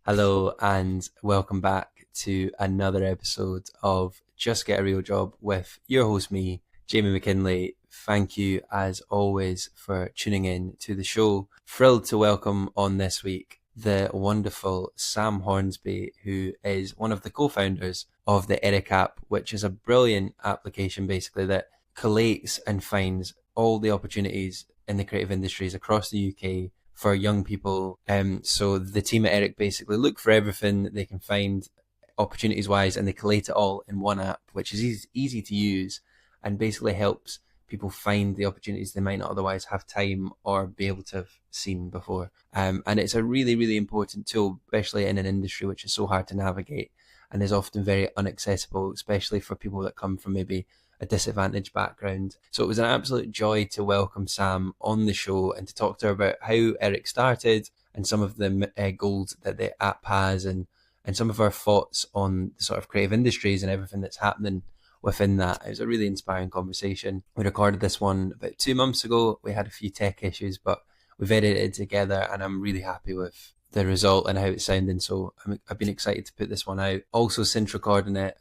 Hello and welcome back to another episode of Just Get a Real Job with your host, me, Jamie McKinley. Thank you as always for tuning in to the show. Thrilled to welcome on this week the wonderful Sam Hornsby, who is one of the co-founders of the Eric app, which is a brilliant application basically that collates and finds all the opportunities in the creative industries across the UK for young people. So the team at Eric basically look for everything that they can find opportunities wise, and they collate it all in one app, which is easy to use and basically helps people find the opportunities they might not otherwise have time or be able to have seen before. And it's a really, really important tool, especially in an industry which is so hard to navigate and is often very inaccessible, especially for people that come from maybe a disadvantaged background. So it was an absolute joy to welcome Sam on the show and to talk to her about how Eric started and some of the goals that the app has, and some of our thoughts on the sort of creative industries and everything that's happening within that. It was a really inspiring conversation. We recorded this one about 2 months ago. We had a few tech issues, but we've edited it together and I'm really happy with the result and how it's sounding. So I've been excited to put this one out. Also, since recording it,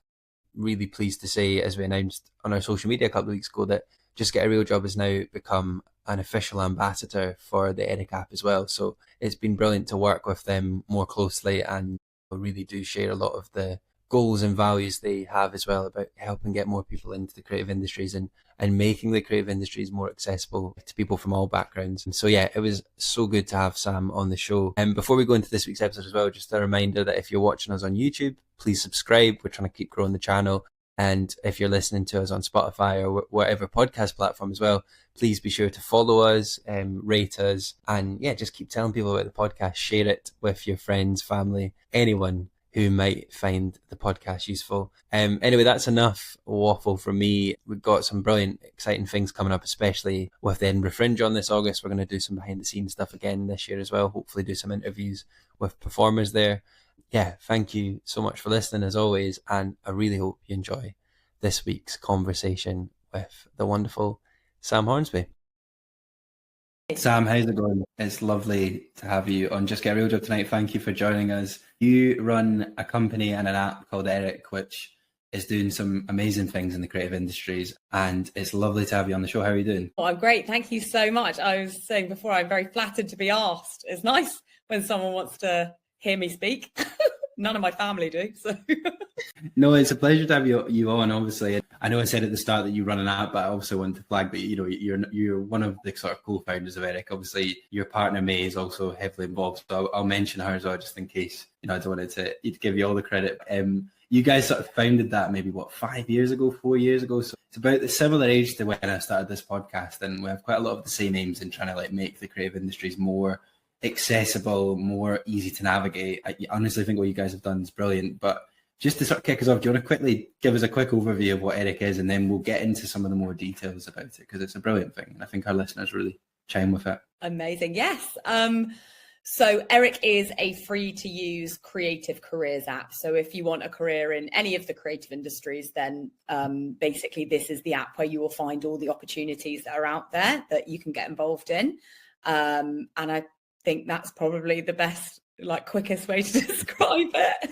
really pleased to say, as we announced on our social media a couple of weeks ago, that Just Get a Real Job has now become an official ambassador for the Eric app as well. So it's been brilliant to work with them more closely, and we really do share a lot of the goals and values they have as well about helping get more people into the creative industries and making the creative industries more accessible to people from all backgrounds. And so yeah, it was so good to have Sam on the show. And before we go into this week's episode as well, just a reminder that if you're watching us on YouTube, please subscribe. We're trying to keep growing the channel. And if you're listening to us on Spotify or whatever podcast platform as well, please be sure to follow us, rate us, and yeah, just keep telling people about the podcast. Share it with your friends, family, anyone who might find the podcast useful. Anyway, that's enough waffle from me. We've got some brilliant, exciting things coming up, especially with the Edinburgh Fringe on this August. We're going to do some behind the scenes stuff again this year as well. Hopefully do some interviews with performers there. Yeah, thank you so much for listening as always. And I really hope you enjoy this week's conversation with the wonderful Sam Hornsby. Sam, how's it going? It's lovely to have you on Just Get a Real Job tonight. Thank you for joining us. You run a company and an app called Eric, which is doing some amazing things in the creative industries, and it's lovely to have you on the show. How are you doing? Oh, I'm great. Thank you so much. I was saying before, I'm very flattered to be asked. It's nice when someone wants to hear me speak. None of my family do. So no, it's a pleasure to have you on. Obviously, I know I said at the start that you run an app, but I also want to flag that you're one of the sort of co-founders of Eric. Obviously, your partner May is also heavily involved, so I'll mention her as well, just in case. I don't want to give you all the credit. You guys sort of founded that maybe 4 years ago. So it's about the similar age to when I started this podcast, and we have quite a lot of the same aims in trying to make the creative industries more accessible, more easy to navigate. I honestly think what you guys have done is brilliant. But just to sort of kick us off, do you want to quickly give us a quick overview of what Eric is, and then we'll get into some of the more details about it, because it's a brilliant thing and I think our listeners really chime with it. Amazing. Yes. So Eric is a free to use creative careers app. So if you want a career in any of the creative industries, then basically this is the app where you will find all the opportunities that are out there that you can get involved in. And I think that's probably the best, quickest way to describe it.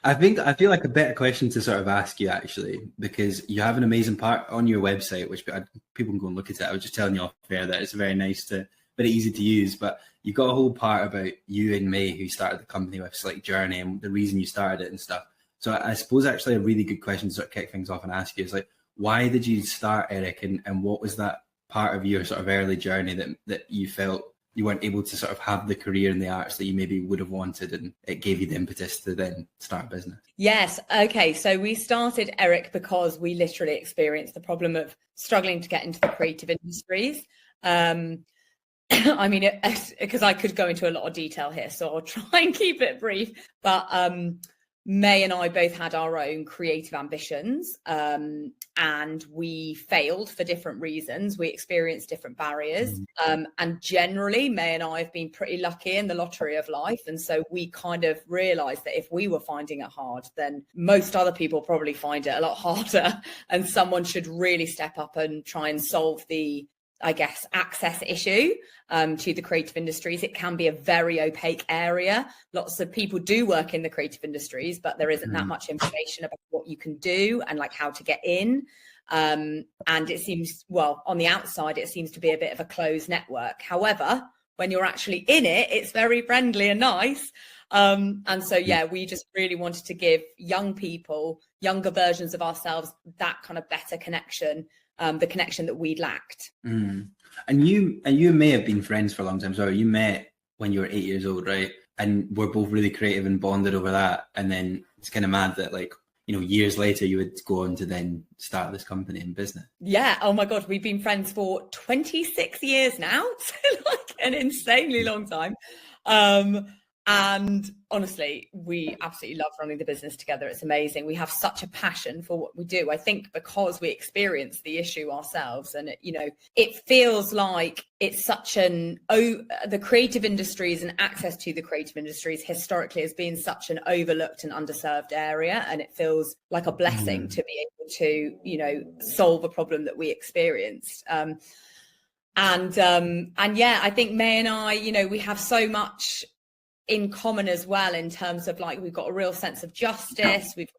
I feel like a better question to sort of ask you, actually, because you have an amazing part on your website, which people can go and look at it. I was just telling you off air that it's very nice very easy to use, but you've got a whole part about you and May, who started the company, with Slick Journey and the reason you started it and stuff. So I suppose actually a really good question to sort of kick things off and ask you is why did you start Eric, and what was that part of your sort of early journey that you felt you weren't able to sort of have the career in the arts that you maybe would have wanted, and it gave you the impetus to then start a business? Yes. Okay. So we started Eric because we literally experienced the problem of struggling to get into the creative industries. I mean, because I could go into a lot of detail here, so I'll try and keep it brief. But May and I both had our own creative ambitions, and we failed for different reasons. We experienced different barriers, and generally May and I have been pretty lucky in the lottery of life. And so we kind of realized that if we were finding it hard, then most other people probably find it a lot harder, and someone should really step up and try and solve the I guess, access issue to the creative industries. It can be a very opaque area. Lots of people do work in the creative industries, but there isn't that much information about what you can do and like how to get in. And it seems, well, on the outside, it seems to be a bit of a closed network. However, when you're actually in it, it's very friendly and nice. And so, yeah, we just really wanted to give young people, younger versions of ourselves, that kind of better connection, the connection that we'd lacked. And you may have been friends for a long time. So you met when you were 8 years old, right? And we're both really creative and bonded over that. And then it's kind of mad that, like, you know, years later you would go on to then start this company and business. Yeah. Oh my God. We've been friends for 26 years now. So like an insanely long time. And honestly, we absolutely love running the business together. It's amazing. We have such a passion for what we do. I think because we experienced the issue ourselves, and it feels like it's such the creative industries and access to the creative industries historically has been such an overlooked and underserved area. And it feels like a blessing to be able to, solve a problem that we experienced. And yeah, I think May and I, we have so much in common as well, in terms of like, we've got a real sense of justice, we've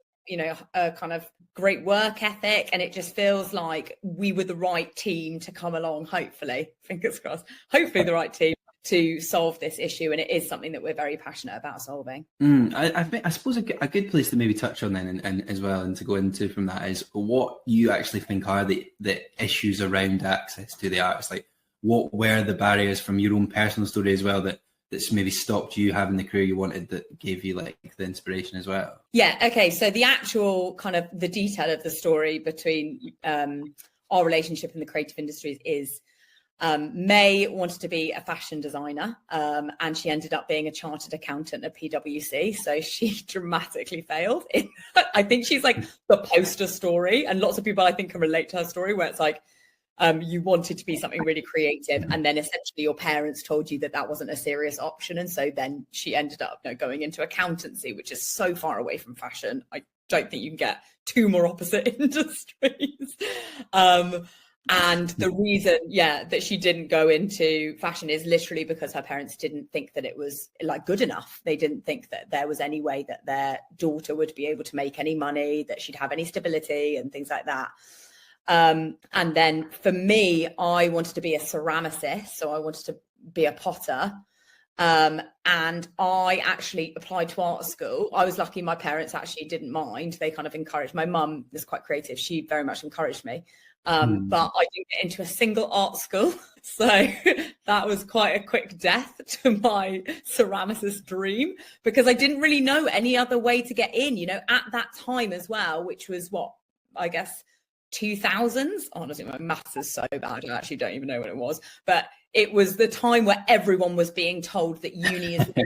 a kind of great work ethic, and it just feels like we were the right team to come along, hopefully, fingers crossed, hopefully the right team to solve this issue. And it is something that we're very passionate about solving. I suppose a good place to maybe touch on then, and as well, and to go into from that, is what you actually think are the issues around access to the arts. Like, what were the barriers from your own personal story as well that's maybe stopped you having the career you wanted, that gave you like the inspiration as well? Yeah. Okay. So the actual kind of the detail of the story between our relationship in the creative industries is May wanted to be a fashion designer, and she ended up being a chartered accountant at PwC. So she dramatically failed. I think she's like the poster story, and lots of people I think can relate to her story, where it's like, you wanted to be something really creative, and then essentially your parents told you that wasn't a serious option. And so then she ended up going into accountancy, which is so far away from fashion. I don't think you can get two more opposite industries. And the reason, that she didn't go into fashion is literally because her parents didn't think that it was like good enough. They didn't think that there was any way that their daughter would be able to make any money, that she'd have any stability and things like that. And then for me, I wanted to be a ceramicist. So I wanted to be a potter. And I actually applied to art school. I was lucky my parents actually didn't mind. They kind of encouraged. My mum is quite creative. She very much encouraged me. But I didn't get into a single art school. So that was quite a quick death to my ceramicist dream, because I didn't really know any other way to get in, at that time as well, which was what, I guess, 2000s. Honestly, my maths is so bad, I actually don't even know when it was, but it was the time where everyone was being told that uni is the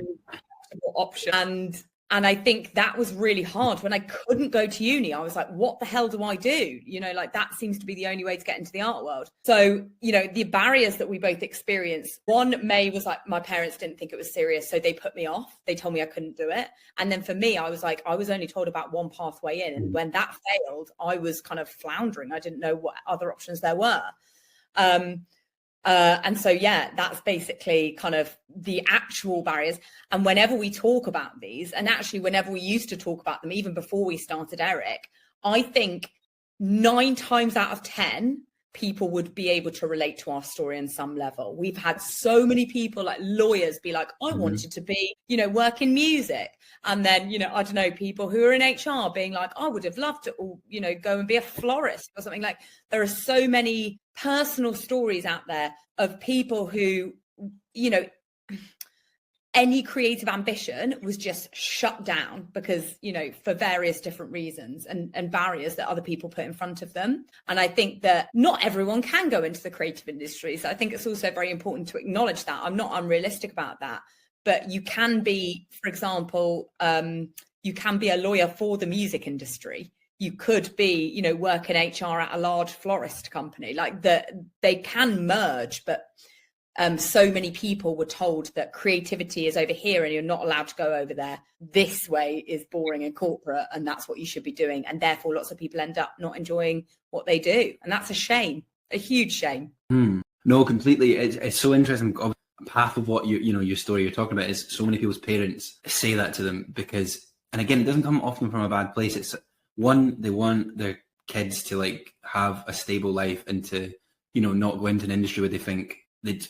option. And I think that was really hard. When I couldn't go to uni, I was like, what the hell do I do? Like, that seems to be the only way to get into the art world. So, the barriers that we both experienced, one, May was like, my parents didn't think it was serious, so they put me off. They told me I couldn't do it. And then for me, I was like, I was only told about one pathway in. And when that failed, I was kind of floundering. I didn't know what other options there were. And so, that's basically kind of the actual barriers. And whenever we talk about these, and actually whenever we used to talk about them, even before we started Eric, I think 9 times out of 10, people would be able to relate to our story on some level. We've had so many people, like lawyers, be like, I wanted to be, work in music. And then, I don't know, people who are in HR being like, I would have loved to, go and be a florist or something. Like, there are so many personal stories out there of people who, any creative ambition was just shut down because, for various different reasons and barriers that other people put in front of them. And I think that not everyone can go into the creative industry. So I think it's also very important to acknowledge that. I'm not unrealistic about that. But you can be, for example, you can be a lawyer for the music industry. You could be, work in HR at a large florist company. Like, they can merge, but so many people were told that creativity is over here and you're not allowed to go over there. This way is boring and corporate, and that's what you should be doing. And therefore, lots of people end up not enjoying what they do. And that's a shame, a huge shame. No, completely. It's so interesting. Half of what your story you're talking about is so many people's parents say that to them because, and again, it doesn't come often from a bad place. It's one, they want their kids to like have a stable life and to, not go into an industry where they think that,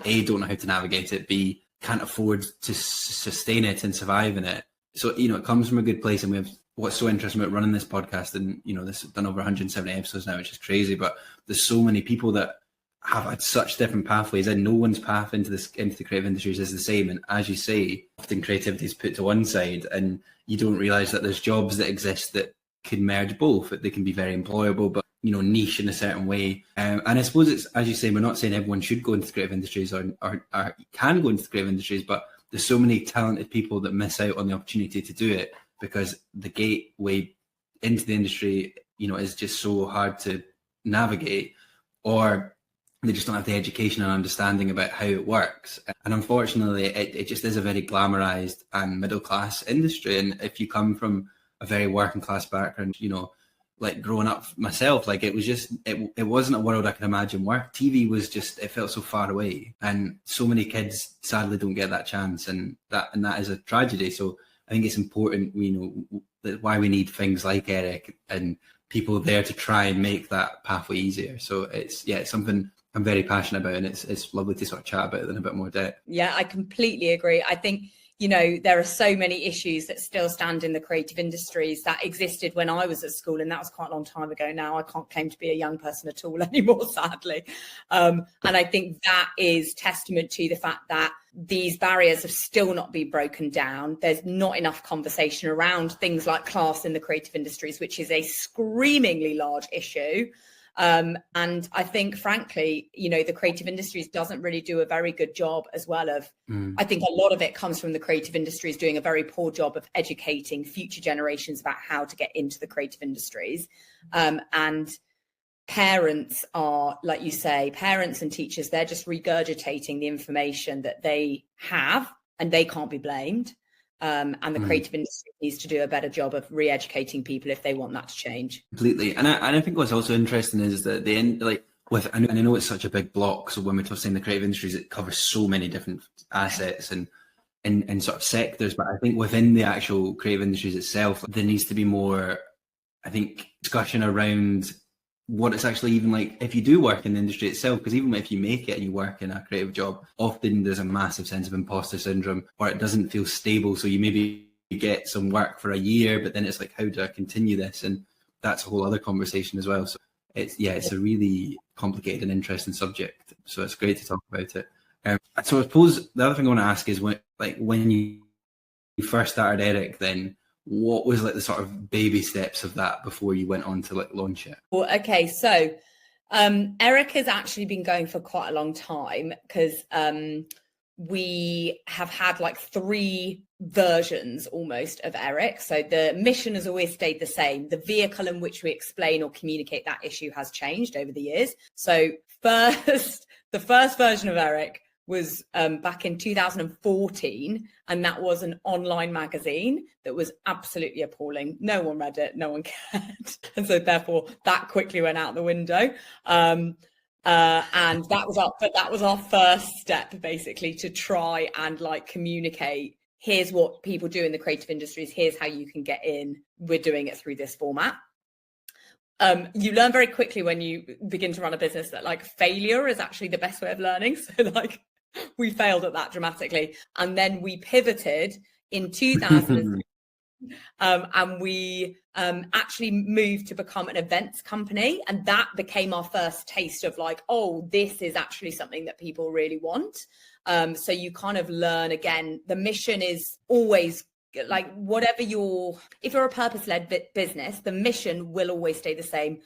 A, don't know how to navigate it, B, can't afford to sustain it and survive in it. So, it comes from a good place. And we have, what's so interesting about running this podcast, and, this has done over 170 episodes now, which is crazy, but there's so many people that have had such different pathways, and no one's path into the creative industries is the same. And as you say, often creativity is put to one side and you don't realize that there's jobs that exist that can merge both. They can be very employable, but niche in a certain way. And I suppose it's, as you say, we're not saying everyone should go into the creative industries or can go into the creative industries, but there's so many talented people that miss out on the opportunity to do it because the gateway into the industry, is just so hard to navigate, or they just don't have the education and understanding about how it works. And unfortunately, it just is a very glamorized and middle-class industry. And if you come from a very working-class background, like growing up myself, like it was just, it wasn't a world I could imagine work. TV was just, it felt so far away. And so many kids sadly don't get that chance. And that is a tragedy. So I think it's important, that's why we need things like Eric and people there to try and make that pathway easier. So it's something I'm very passionate about, and it's lovely to sort of chat about it in a bit more depth. Yeah, I completely agree. I think, there are so many issues that still stand in the creative industries that existed when I was at school, and that was quite a long time ago now. I can't claim to be a young person at all anymore, sadly. And I think that is testament to the fact that these barriers have still not been broken down. There's not enough conversation around things like class in the creative industries, which is a screamingly large issue. And I think, frankly, the creative industries doesn't really do a very good job as well of, I think a lot of it comes from the creative industries doing a very poor job of educating future generations about how to get into the creative industries. And parents are, like you say, parents and teachers, they're just regurgitating the information that they have, and they can't be blamed. And the creative industry needs to do a better job of re-educating people if they want that to change. Completely. And I think what's also interesting is that the end, like I know it's such a big block. So when we're talking the creative industries, it covers so many different assets and sort of sectors. But I think within the actual creative industries itself, there needs to be more, I think, discussion around what it's actually even like if you do work in the industry itself, because even if you make it and you work in a creative job, often there's a massive sense of imposter syndrome, or it doesn't feel stable. So you maybe get some work for a year, but then it's like, how do I continue this? And that's a whole other conversation as well. So it's a really complicated and interesting subject. So it's great to talk about it. So I suppose the other thing I want to ask is when you first started Eric, then what was like the sort of baby steps of that before you went on to like launch it? Well, okay, so Eric has actually been going for quite a long time because we have had like 3 versions almost of Eric. So the mission has always stayed the same. The vehicle in which we explain or communicate that issue has changed over the years. So the first version of Eric was back in 2014, and that was an online magazine that was absolutely appalling. No one read it, no one cared, and so therefore that quickly went out the window. And that was our first step, basically, to try and like communicate. Here's what people do in the creative industries. Here's how you can get in. We're doing it through this format. You learn very quickly when you begin to run a business that like failure is actually the best way of learning. So like we failed at that dramatically. And then we pivoted in 2000 and we actually moved to become an events company. And that became our first taste of like, oh, this is actually something that people really want. So you kind of learn again, the mission is always like if you're a purpose-led business, the mission will always stay the same.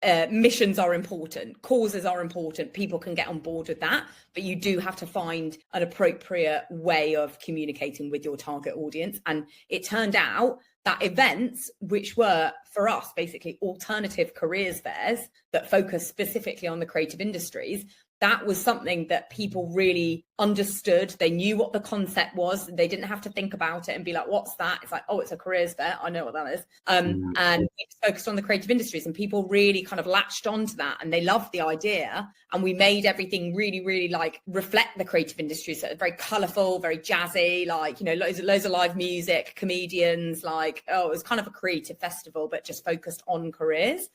Missions are important, causes are important, people can get on board with that, but you do have to find an appropriate way of communicating with your target audience. And it turned out that events, which were for us basically alternative careers fairs that focus specifically on the creative industries, that was something that people really understood. They knew what the concept was. They didn't have to think about it and be like, what's that? It's like, oh, it's a careers fair. I know what that is. And we focused on the creative industries, and people really kind of latched onto that, and they loved the idea. And we made everything really, really like reflect the creative industry. So it's very colourful, very jazzy, like, you know, loads of live music, comedians, like, oh, it was kind of a creative festival, but just focused on careers.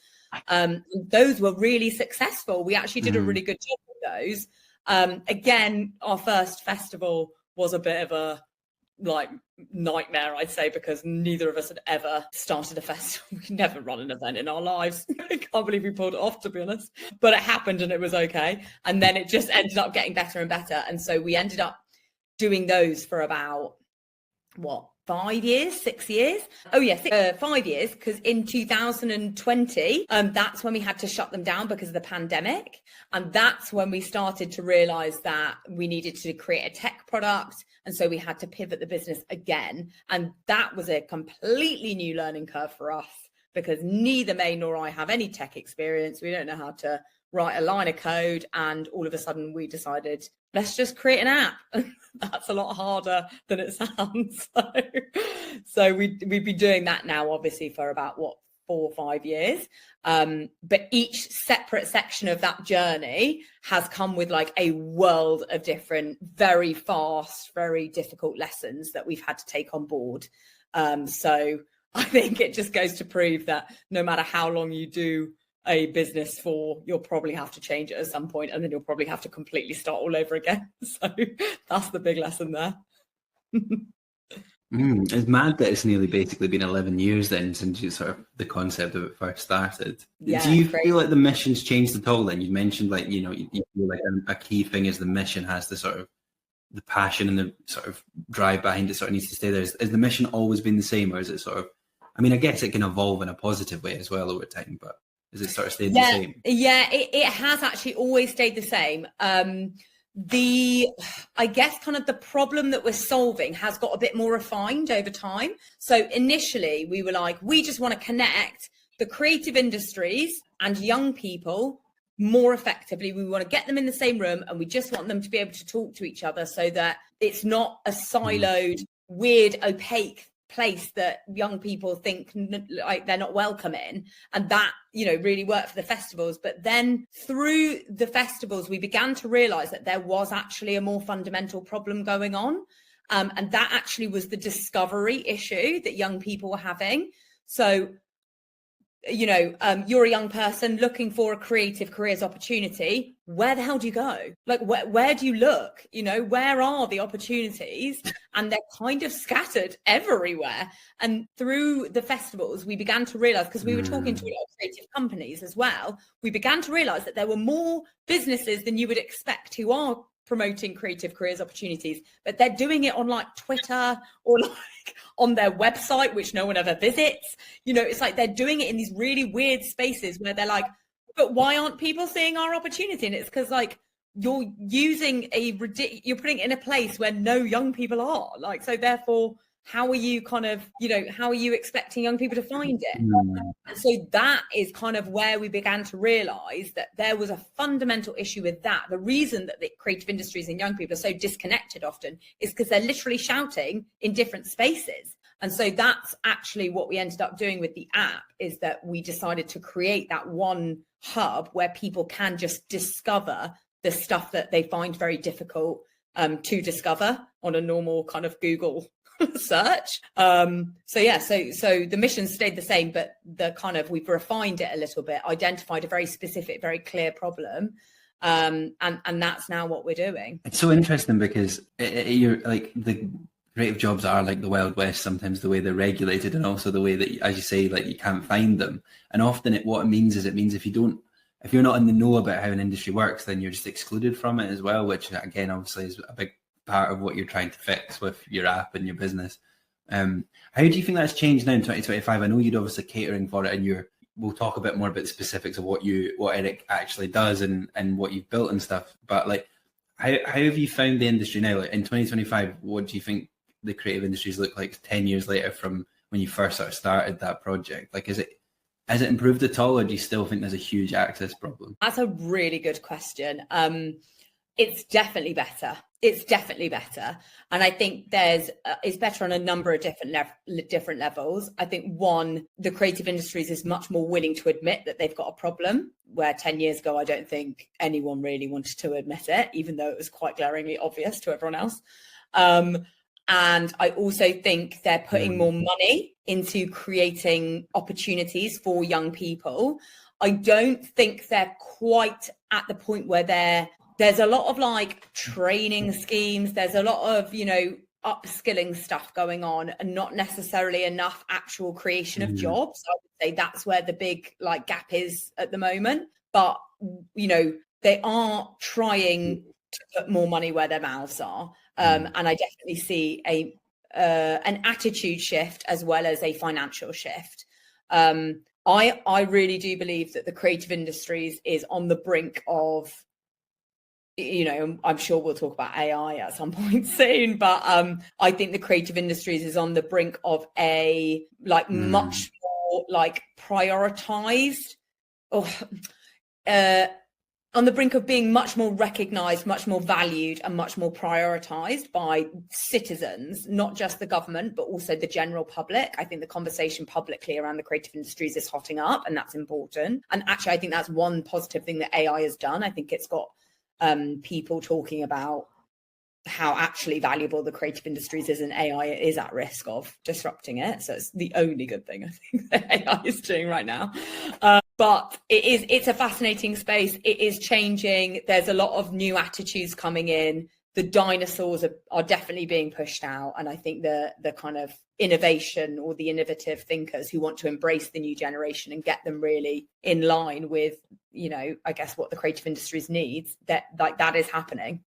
Those were really successful. We actually did a really good job with those. Again, our first festival was a bit of a like nightmare, I'd say, because neither of us had ever started a festival. We'd never run an event in our lives. I can't believe we pulled it off, to be honest. But it happened and it was okay. And then it just ended up getting better and better. And so we ended up doing those for about, 5 years, 6 years? Oh, yes, 5 years, because in 2020, that's when we had to shut them down because of the pandemic. And that's when we started to realize that we needed to create a tech product. And so we had to pivot the business again. And that was a completely new learning curve for us, because neither May nor I have any tech experience. We don't know how to write a line of code. And all of a sudden we decided, let's just create an app. That's a lot harder than it sounds. So we've been doing that now, obviously, for about 4 or 5 years. But each separate section of that journey has come with like a world of different, very fast, very difficult lessons that we've had to take on board. So I think it just goes to prove that no matter how long you do a business for, you'll probably have to change it at some point, and then you'll probably have to completely start all over again. So that's the big lesson there. It's mad that it's nearly basically been 11 years then since you sort of the concept of it first started. Yeah, do you feel like the mission's changed at all then? You mentioned like, you know, you feel like a key thing is the mission has the sort of the passion and the sort of drive behind it sort of needs to stay there. Has the mission always been the same, or is it sort of, I mean, I guess it can evolve in a positive way as well over time, but has it sort of stayed the same? Yeah, it has actually always stayed the same. I guess kind of the problem that we're solving has got a bit more refined over time. So initially we were like, we just want to connect the creative industries and young people more effectively. We want to get them in the same room, and we just want them to be able to talk to each other so that it's not a siloed, weird, opaque place that young people think like they're not welcome in. And that, you know, really worked for the festivals. But then through the festivals, we began to realize that there was actually a more fundamental problem going on. And that actually was the discovery issue that young people were having. So, you know, you're a young person looking for a creative careers opportunity. Where the hell do you go? Like, where do you look? You know, where are the opportunities? And they're kind of scattered everywhere. And through the festivals, we began to realize, because we were talking to a lot of creative companies as well, we began to realize that there were more businesses than you would expect who are promoting creative careers opportunities, but they're doing it on like Twitter or like on their website, which no one ever visits. You know, it's like they're doing it in these really weird spaces where they're like, but why aren't people seeing our opportunity? And it's because like you're using you're putting it in a place where no young people are, like, so therefore how are you kind of, you know, how are you expecting young people to find it? So that is kind of where we began to realize that there was a fundamental issue with that. The reason that the creative industries and young people are so disconnected often is because they're literally shouting in different spaces. And so that's actually what we ended up doing with the app, is that we decided to create that one hub where people can just discover the stuff that they find very difficult to discover on a normal kind of Google search. So the mission stayed the same, but the kind of, we've refined it a little bit, identified a very specific, very clear problem, and that's now what we're doing. It's so interesting because you're like, the creative jobs are like the Wild West sometimes, the way they're regulated, and also the way that, as you say, like you can't find them. And often what it means is if you're not in the know about how an industry works, then you're just excluded from it as well, which again obviously is a big part of what you're trying to fix with your app and your business. How do you think that's changed now in 2025? I know you're obviously catering for it, and we'll talk a bit more about the specifics of what Eric actually does and what you've built and stuff. But like, how have you found the industry now? Like in 2025, what do you think the creative industries look like 10 years later from when you first sort of started that project? Like, is it Has it improved at all, or do you still think there's a huge access problem? That's a really good question. It's definitely better. It's definitely better. And I think it's better on a number of different levels. I think one, the creative industries is much more willing to admit that they've got a problem, where 10 years ago, I don't think anyone really wanted to admit it, even though it was quite glaringly obvious to everyone else. And I also think they're putting more money into creating opportunities for young people. I don't think they're quite at the point where there's a lot of like training schemes. There's a lot of, upskilling stuff going on, and not necessarily enough actual creation of jobs. I would say that's where the big like gap is at the moment. But, they are trying to put more money where their mouths are. And I definitely see an attitude shift as well as a financial shift. I really do believe that the creative industries is on the brink of, I'm sure we'll talk about AI at some point soon, but I think the creative industries is on the brink of a much more like prioritized, on the brink of being much more recognized, much more valued, and much more prioritized by citizens, not just the government, but also the general public. I think the conversation publicly around the creative industries is hotting up, and that's important. And actually, I think that's one positive thing that AI has done. I think it's got people talking about how actually valuable the creative industries is, and AI is at risk of disrupting it. So it's the only good thing I think that AI is doing right now. But it's a fascinating space. It is changing. There's a lot of new attitudes coming in. The dinosaurs are definitely being pushed out. And I think the kind of innovation, or the innovative thinkers who want to embrace the new generation and get them really in line with, I guess what the creative industries needs, that is happening.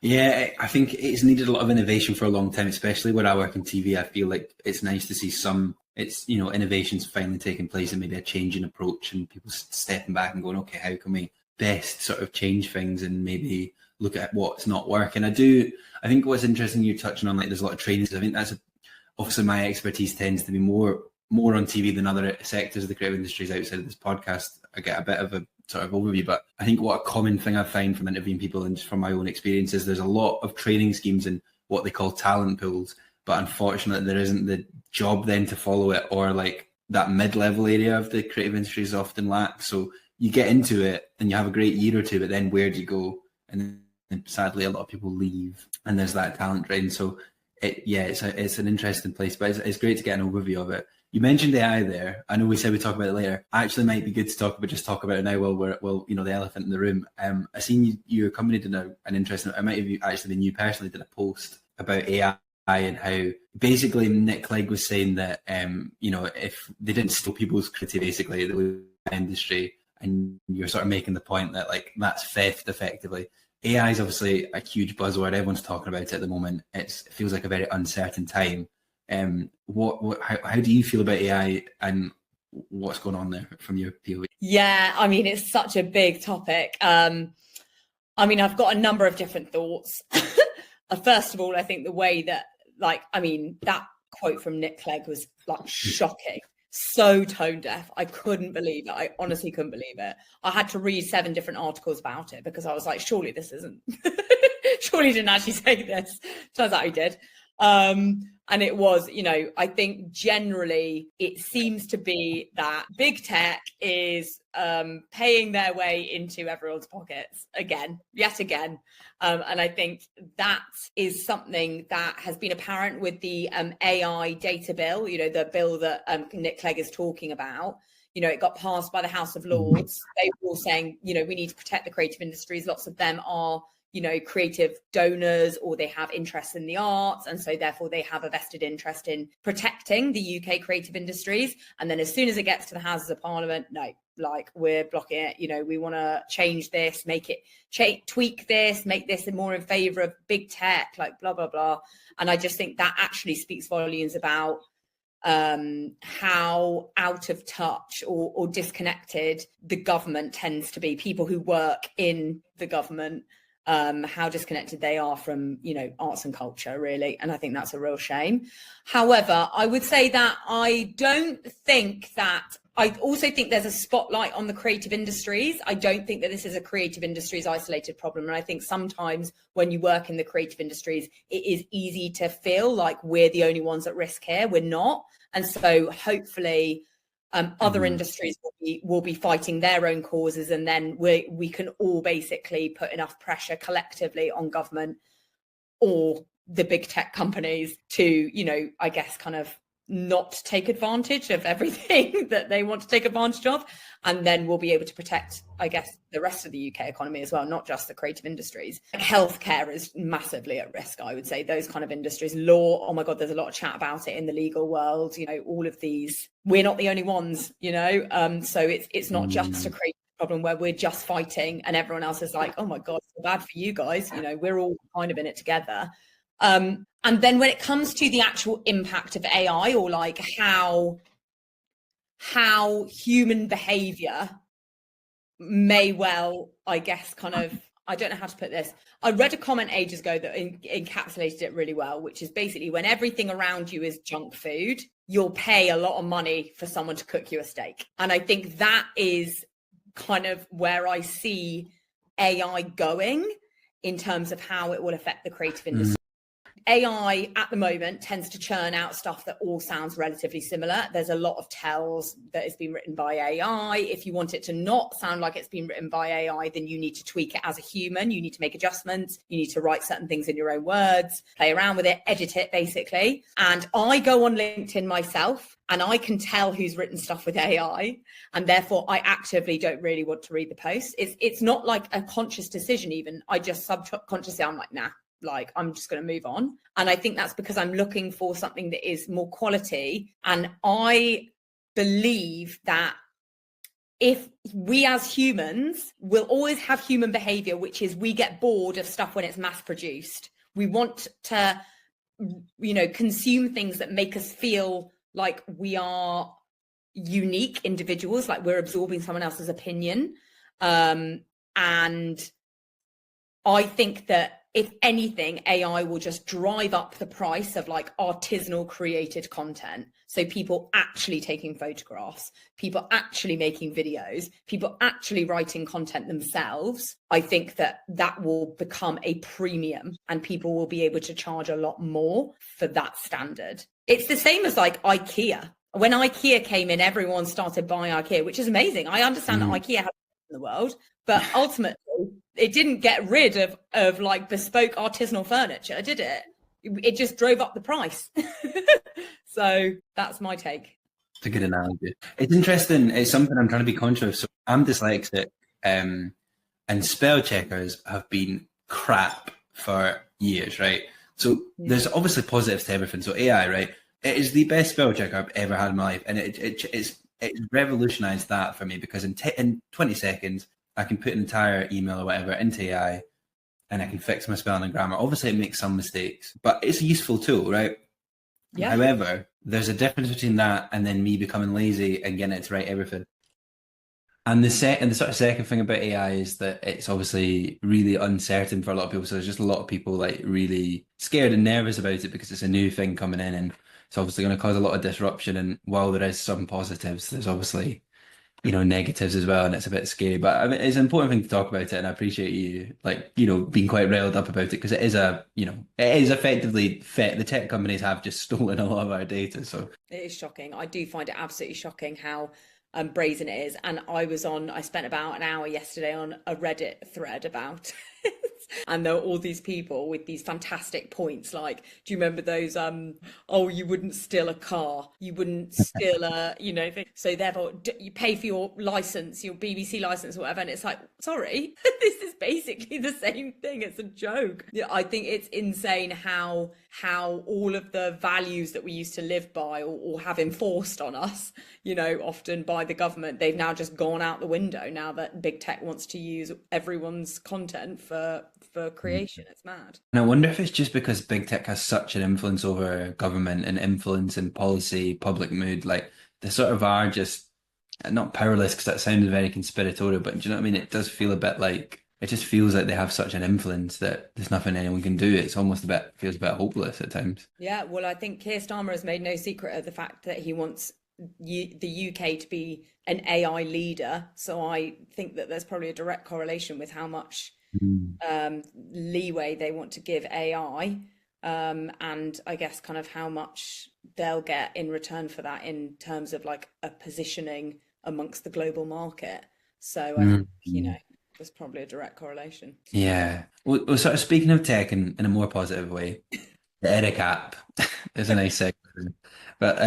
Yeah, I think it's needed a lot of innovation for a long time, especially where I work in TV. I feel like it's nice to see innovations finally taking place, and maybe a change in approach, and people stepping back and going, okay, how can we best sort of change things and maybe look at what's not working. I think what's interesting, you're touching on, like, there's a lot of training. I think that's obviously my expertise tends to be more on TV than other sectors of the creative industries outside of this podcast. I get a bit of a sort of overview, but I think what a common thing I find from interviewing people and just from my own experience is there's a lot of training schemes and what they call talent pools, but unfortunately there isn't the job then to follow it, or like that mid-level area of the creative industries often lacks. So you get into it and you have a great year or two, but then where do you go? And then sadly a lot of people leave, and there's that talent drain. So it's an interesting place, but it's great to get an overview of it. You mentioned AI there. I know we said we'd talk about it later. Actually, might be good to talk about it now while the elephant in the room. I seen you accompanied in an interesting. It might have actually been you personally did a post about AI and how basically Nick Clegg was saying that if they didn't steal people's creativity, basically the industry, and you're sort of making the point that like that's theft effectively. AI is obviously a huge buzzword. Everyone's talking about it at the moment. It feels like a very uncertain time. How do you feel about AI and what's going on there from your POV? Yeah, I mean, it's such a big topic. I've got a number of different thoughts. First of all, I think the way that, that quote from Nick Clegg was like shocking. So tone deaf. I couldn't believe it. I honestly couldn't believe it. I had to read 7 different articles about it because I was like, surely this isn't, surely he didn't actually say this. Turns out he did. And it was, I think generally it seems to be that big tech is paying their way into everyone's pockets yet again. And I think that is something that has been apparent with the AI data bill, the bill that Nick Clegg is talking about. It got passed by the House of Lords. They were all saying, we need to protect the creative industries. Lots of them are creative donors, or they have interests in the arts. And so therefore they have a vested interest in protecting the UK creative industries. And then as soon as it gets to the Houses of Parliament, no, we're blocking it. We want to change this, make it tweak this, make this more in favor of big tech, blah, blah, blah. And I just think that actually speaks volumes about how out of touch or disconnected the government tends to be, people who work in the government. how disconnected they are from, arts and culture, really. And I think that's a real shame. However, I would say that I also think there's a spotlight on the creative industries. I don't think that this is a creative industries isolated problem. And I think sometimes when you work in the creative industries, it is easy to feel like we're the only ones at risk here. We're not. And so hopefully other industries will be fighting their own causes, and then we can all basically put enough pressure collectively on government or the big tech companies to, I guess, kind of not take advantage of everything that they want to take advantage of. And then we'll be able to protect, I guess, the rest of the UK economy as well, not just the creative industries. Healthcare is massively at risk, I would say, those kind of industries. Law, oh my God, there's a lot of chat about it in the legal world. All of these, we're not the only ones, so it's not just a creative problem where we're just fighting and everyone else is like, oh my God, so bad for you guys. We're all kind of in it together. And then when it comes to the actual impact of AI, or like how human behavior may well, I guess, kind of, I don't know how to put this. I read a comment ages ago that encapsulated it really well, which is basically when everything around you is junk food, you'll pay a lot of money for someone to cook you a steak. And I think that is kind of where I see AI going in terms of how it will affect the creative industry. AI at the moment tends to churn out stuff that all sounds relatively similar. There's a lot of tells that it's been written by AI. If you want it to not sound like it's been written by AI, then you need to tweak it as a human. You need to make adjustments. You need to write certain things in your own words, play around with it, edit it, basically. And I go on LinkedIn myself and I can tell who's written stuff with AI. And therefore, I actively don't really want to read the posts. It's not like a conscious decision even. I just subconsciously, I'm like, nah. Like, I'm just going to move on. And I think that's because I'm looking for something that is more quality. And I believe that if we as humans will always have human behavior, which is we get bored of stuff when it's mass produced. We want to, consume things that make us feel like we are unique individuals, like we're absorbing someone else's opinion. And I think that if anything, AI will just drive up the price of like artisanal created content. So people actually taking photographs, people actually making videos, people actually writing content themselves. I think that will become a premium and people will be able to charge a lot more for that standard. It's the same as like IKEA. When IKEA came in, everyone started buying IKEA, which is amazing. I understand that IKEA has in the world, but ultimately it didn't get rid of like bespoke artisanal furniture, did it? It just drove up the price. So that's my take. It's a good analogy. It's interesting. It's something I'm trying to be conscious of. So I'm dyslexic, and spell checkers have been crap for years, right? So there's obviously positives to everything. So AI, right? It is the best spell checker I've ever had in my life, and it's revolutionized that for me because in 20 seconds I can put an entire email or whatever into AI and I can fix my spelling and grammar. Obviously it makes some mistakes, but it's a useful tool, right? Yeah. However, there's a difference between that and then me becoming lazy and getting it to write everything. And the sort of second thing about AI is that it's obviously really uncertain for a lot of people. So there's just a lot of people like really scared and nervous about it because it's a new thing coming in and it's obviously going to cause a lot of disruption. And while there is some positives, there's obviously negatives as well, and it's a bit scary. But I mean, it's an important thing to talk about it, and I appreciate you, being quite riled up about it because it is it is effectively the tech companies have just stolen a lot of our data. So it is shocking. I do find it absolutely shocking how brazen it is. And I spent about an hour yesterday on a Reddit thread about it. And there were all these people with these fantastic points like, do you remember those you wouldn't steal a car, you wouldn't steal a thing. So therefore you pay for your license, your BBC license or whatever, and it's like, sorry, this is basically the same thing. It's a joke. I think it's insane how all of the values that we used to live by or have enforced on us, often by the government, they've now just gone out the window now that big tech wants to use everyone's content for creation. It's mad. And I wonder if it's just because big tech has such an influence over government and influence in policy, public mood, like they sort of are just not powerless because that sounds very conspiratorial, but do you know what I mean? It does feel a bit like it just feels like they have such an influence that there's nothing anyone can do. It's almost feels a bit hopeless at times. Yeah, well, I think Keir Starmer has made no secret of the fact that he wants the UK to be an AI leader. So I think that there's probably a direct correlation with how much Mm. leeway they want to give AI, and I guess kind of how much they'll get in return for that in terms of like a positioning amongst the global market. So I think, Mm. there's probably a direct correlation. Yeah. Well, sort of speaking of tech in a more positive way, the Eric app is a nice segue. But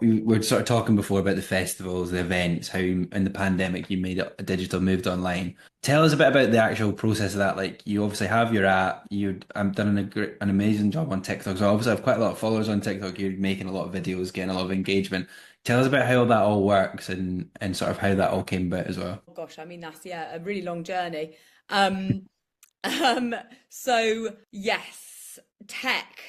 we were sort of talking before about the festivals, the events, how in the pandemic you made it a digital, moved online. Tell us a bit about the actual process of that. Like you obviously have your app, you done an amazing job on TikTok. So obviously I have quite a lot of followers on TikTok. You're making a lot of videos, getting a lot of engagement. Tell us about how that all works and sort of how that all came about as well. Oh gosh, I mean that's a really long journey. Um, um, so yes, tech,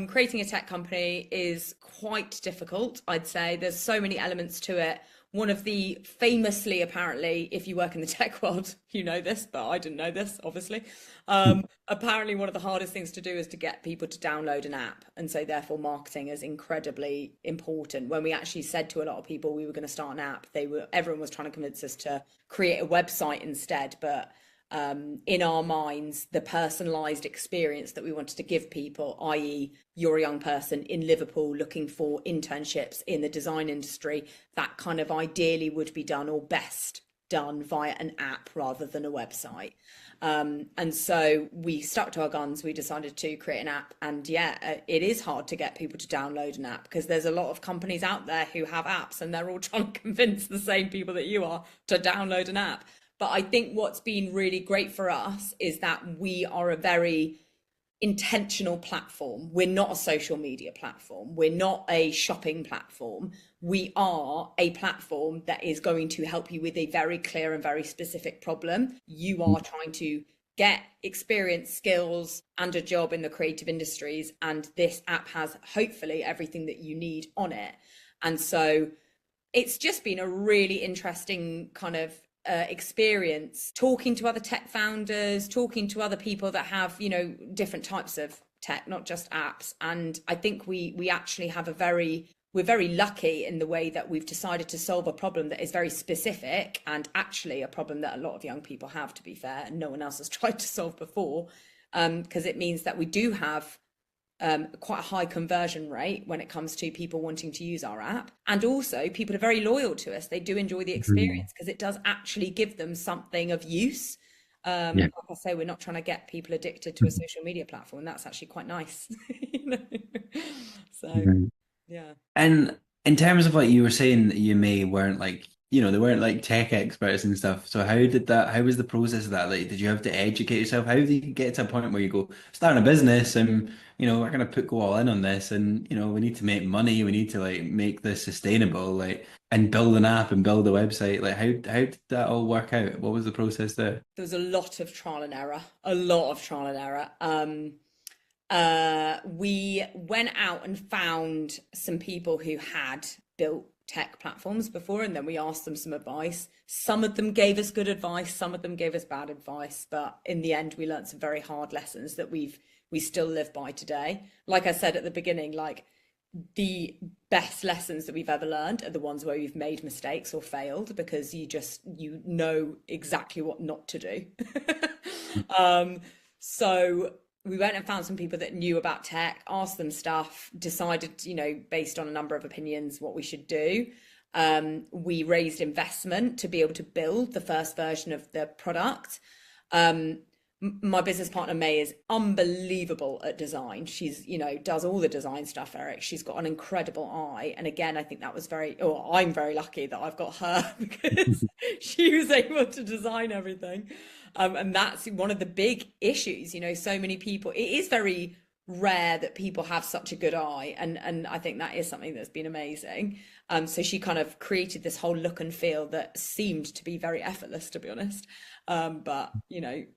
creating a tech company is quite difficult, I'd say. There's so many elements to it. One of the famously, apparently, if you work in the tech world, you know this, but I didn't know this, obviously. Apparently, one of the hardest things to do is to get people to download an app. And so, therefore, marketing is incredibly important. When we actually said to a lot of people we were going to start an app, everyone was trying to convince us to create a website instead. But in our minds, the personalized experience that we wanted to give people, i.e., you're a young person in Liverpool looking for internships in the design industry, that kind of ideally would be done or best done via an app rather than a website. And so we stuck to our guns. We decided to create an app. And it is hard to get people to download an app because there's a lot of companies out there who have apps and they're all trying to convince the same people that you are to download an app. But I think what's been really great for us is that we are a very intentional platform. We're not a social media platform. We're not a shopping platform. We are a platform that is going to help you with a very clear and very specific problem. You are trying to get experience, skills, and a job in the creative industries. And this app has hopefully everything that you need on it. And so it's just been a really interesting kind of experience talking to other tech founders, talking to other people that have, different types of tech, not just apps. And I think we actually have we're very lucky in the way that we've decided to solve a problem that is very specific and actually a problem that a lot of young people have, to be fair, and no one else has tried to solve before, because it means that we do have quite a high conversion rate when it comes to people wanting to use our app. And also people are very loyal to us. They do enjoy the experience because it does actually give them something of use. Yeah. Like I say, we're not trying to get people addicted to a social media platform. And that's actually quite nice. So, yeah. And in terms of like you were saying that you may weren't like, they weren't like tech experts and stuff. So how was the process of that? Like, did you have to educate yourself? How did you get to a point where you go, starting a business and, we're going to go all in on this and, we need to make money. We need to like make this sustainable, like, and build an app and build a website. Like, how did that all work out? What was the process there? There was a lot of trial and error, a lot of trial and error. We went out and found some people who had built tech platforms before, and then we asked them some advice. Some of them gave us good advice, some of them gave us bad advice, but in the end, we learned some very hard lessons that we still live by today. Like I said at the beginning, like the best lessons that we've ever learned are the ones where we've made mistakes or failed because you know exactly what not to do. So we went and found some people that knew about tech, asked them stuff, decided, based on a number of opinions, what we should do. We raised investment to be able to build the first version of the product. My business partner, May, is unbelievable at design. She's, does all the design stuff, Eric. She's got an incredible eye. And again, I think that was I'm very lucky that I've got her because she was able to design everything. And that's one of the big issues, so many people, it is very rare that people have such a good eye. And I think that is something that's been amazing. So she kind of created this whole look and feel that seemed to be very effortless, to be honest. But,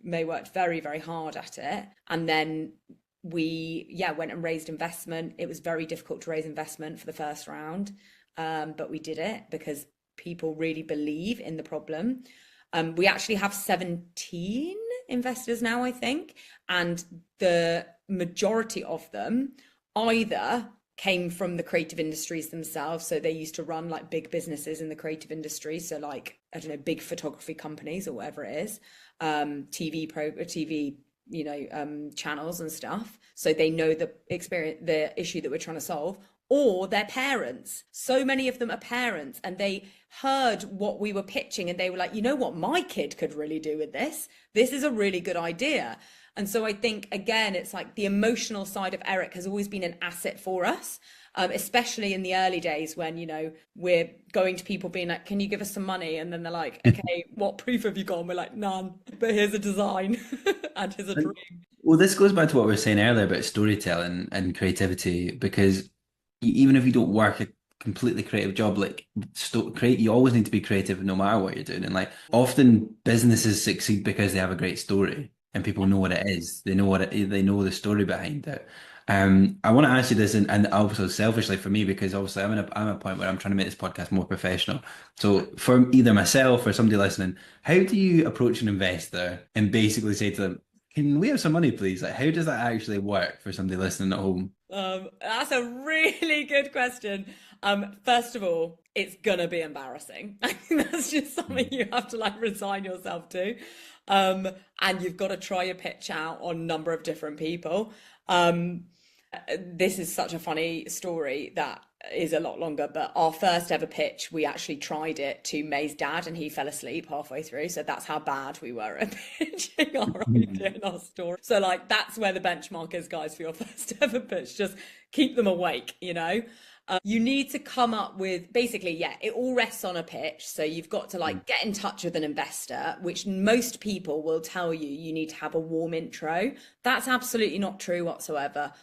May worked very, very hard at it. And then we, went and raised investment. It was very difficult to raise investment for the first round. But we did it because people really believe in the problem. We actually have 17 investors now, I think, and the majority of them either came from the creative industries themselves. So they used to run like big businesses in the creative industry. So like, I don't know, big photography companies or whatever it is, TV, channels and stuff. So they know the experience, the issue that we're trying to solve, or their parents. So many of them are parents, and they heard what we were pitching and they were like, you know what, my kid could really do with this. This is a really good idea. And so I think, again, it's like the emotional side of Eric has always been an asset for us, especially in the early days when, we're going to people being like, can you give us some money? And then they're like, okay, what proof have you got? And we're like, none, but here's a design and here's a dream. Well, this goes back to what we were saying earlier about storytelling and creativity, because even if you don't work a completely creative job, like you always need to be creative no matter what you're doing. And like often businesses succeed because they have a great story and people know what it is. They know they know the story behind it. I want to ask you this, and also selfishly for me, because obviously I'm at a point where I'm trying to make this podcast more professional. So for either myself or somebody listening, how do you approach an investor and basically say to them, can we have some money, please? Like, how does that actually work for somebody listening at home? That's a really good question. First of all, it's gonna be embarrassing. I think that's just something you have to like resign yourself to. And you've got to try your pitch out on a number of different people. This is such a funny story that is a lot longer, but our first ever pitch, we actually tried it to May's dad and he fell asleep halfway through. So that's how bad we were at pitching our idea and our story. So like, that's where the benchmark is, guys, for your first ever pitch. Just keep them awake, you need to come up with basically, it all rests on a pitch. So you've got to like get in touch with an investor, which most people will tell you need to have a warm intro. That's absolutely not true whatsoever.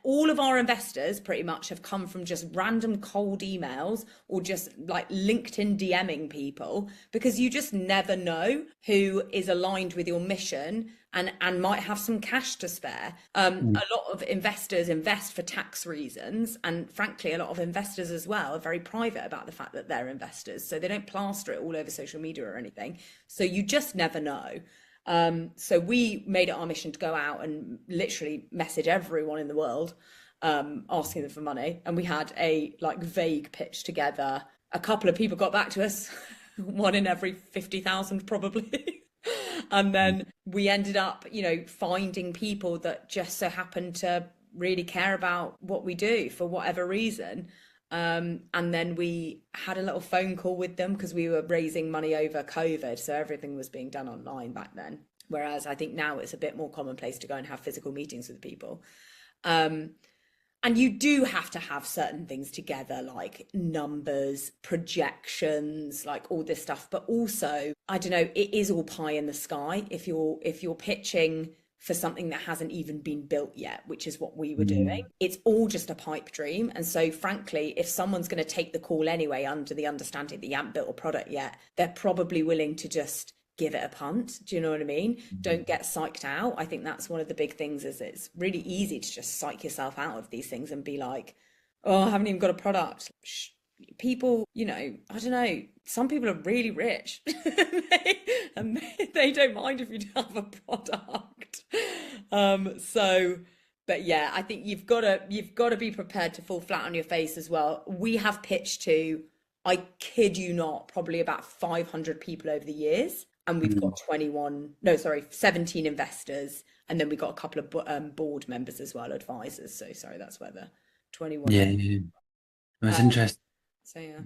All of our investors pretty much have come from just random cold emails or just like LinkedIn DMing people, because you just never know who is aligned with your mission and might have some cash to spare. A lot of investors invest for tax reasons, and frankly, a lot of investors as well are very private about the fact that they're investors, so they don't plaster it all over social media or anything. So you just never know. So we made it our mission to go out and literally message everyone in the world, asking them for money, and we had a like vague pitch together. A couple of people got back to us, one in every 50,000 probably. And then we ended up, finding people that just so happened to really care about what we do for whatever reason. And then we had a little phone call with them because we were raising money over COVID. So everything was being done online back then. Whereas I think now it's a bit more commonplace to go and have physical meetings with people. And you do have to have certain things together, like numbers, projections, like all this stuff. But also, I don't know, it is all pie in the sky if you're pitching for something that hasn't even been built yet, which is what we were doing. It's all just a pipe dream. And so frankly, if someone's going to take the call anyway under the understanding that you haven't built a product yet, they're probably willing to just give it a punt. Do you know what I mean? Don't get psyched out. I think that's one of the big things, is it's really easy to just psych yourself out of these things and be like, oh, I haven't even got a product. People, I don't know, some people are really rich and they don't mind if you don't have a product. But yeah, I think you've got to be prepared to fall flat on your face as well. We have pitched to, I kid you not, probably about 500 people over the years. And we've got 17 investors. And then we got a couple of board members as well, advisors. So sorry, that's where the 21. Yeah. That's interesting. So yeah.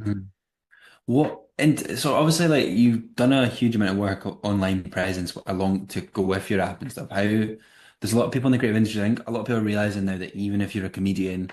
And so obviously, like, you've done a huge amount of work online presence along to go with your app and stuff. There's a lot of people in the creative industry. I think a lot of people are realizing now that even if you're a comedian